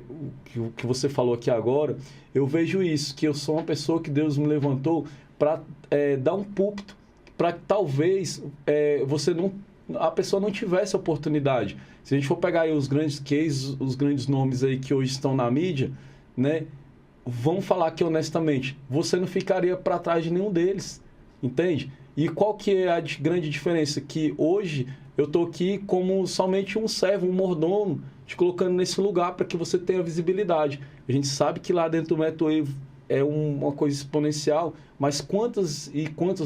o que você falou aqui agora, eu vejo isso, que eu sou uma pessoa que Deus me levantou para dar um púlpito, para que talvez a pessoa não tivesse oportunidade. Se a gente for pegar aí os grandes cases, os grandes nomes aí que hoje estão na mídia, né? Vamos falar aqui honestamente, você não ficaria para trás de nenhum deles, entende? E qual que é a grande diferença? Que hoje eu estou aqui como somente um servo, um mordomo, te colocando nesse lugar para que você tenha visibilidade. A gente sabe que lá dentro do Metrowave é uma coisa exponencial, mas quantas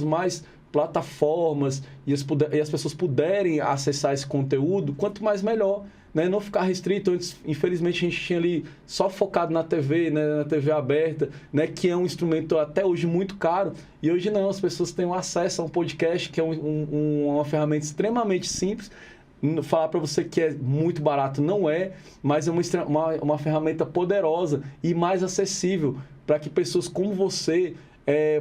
mais plataformas e as pessoas puderem acessar esse conteúdo, quanto mais melhor, né? Não ficar restrito. Antes, infelizmente, a gente tinha ali só focado na TV, né? Na TV aberta, né? Que é um instrumento até hoje muito caro, e hoje não, as pessoas têm acesso a um podcast, que é uma ferramenta extremamente simples. Falar para você que é muito barato não é, mas é uma ferramenta poderosa e mais acessível para que pessoas como você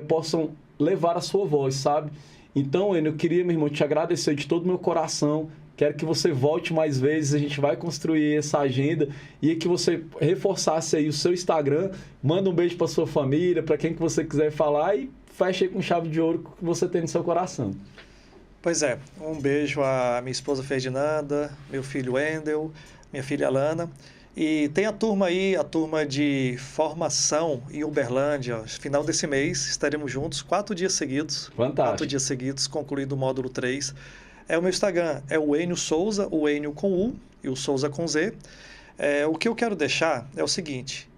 possam levar a sua voz, sabe? Então, eu queria, meu irmão, te agradecer de todo o meu coração. Quero que você volte mais vezes, a gente vai construir essa agenda e que você reforçasse aí o seu Instagram, manda um beijo para sua família, para quem que você quiser falar e feche aí com chave de ouro que você tem no seu coração. Pois é, um beijo à minha esposa Ferdinanda, meu filho Wendel, minha filha Alana. E tem a turma aí, a turma de formação em Uberlândia. Final desse mês estaremos juntos 4 dias seguidos. Fantástico. 4 dias seguidos, concluído o módulo 3. O meu Instagram é o Enio Souza, o Enio com U e o Souza com Z. O que eu quero deixar é o seguinte: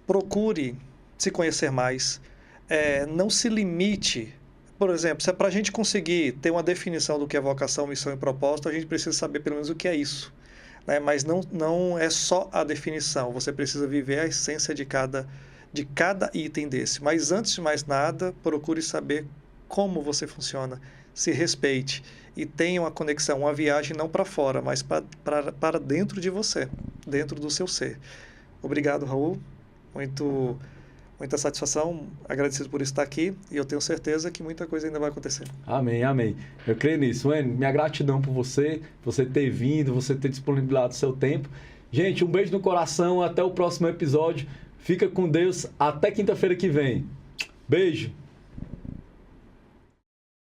procure se conhecer mais, não se limite. Por exemplo, se é para a gente conseguir ter uma definição do que é vocação, missão e propósito, a gente precisa saber pelo menos o que é isso. Né? Mas não é só a definição, você precisa viver a essência de cada item desse. Mas antes de mais nada, procure saber como você funciona, se respeite e tenha uma conexão, uma viagem não para fora, mas para dentro de você, dentro do seu ser. Obrigado, Raul. Muita satisfação, agradecido por estar aqui e eu tenho certeza que muita coisa ainda vai acontecer. Amém, amém. Eu creio nisso. Wênio, minha gratidão por você ter vindo, você ter disponibilizado o seu tempo. Gente, um beijo no coração, até o próximo episódio. Fica com Deus, até quinta-feira que vem. Beijo!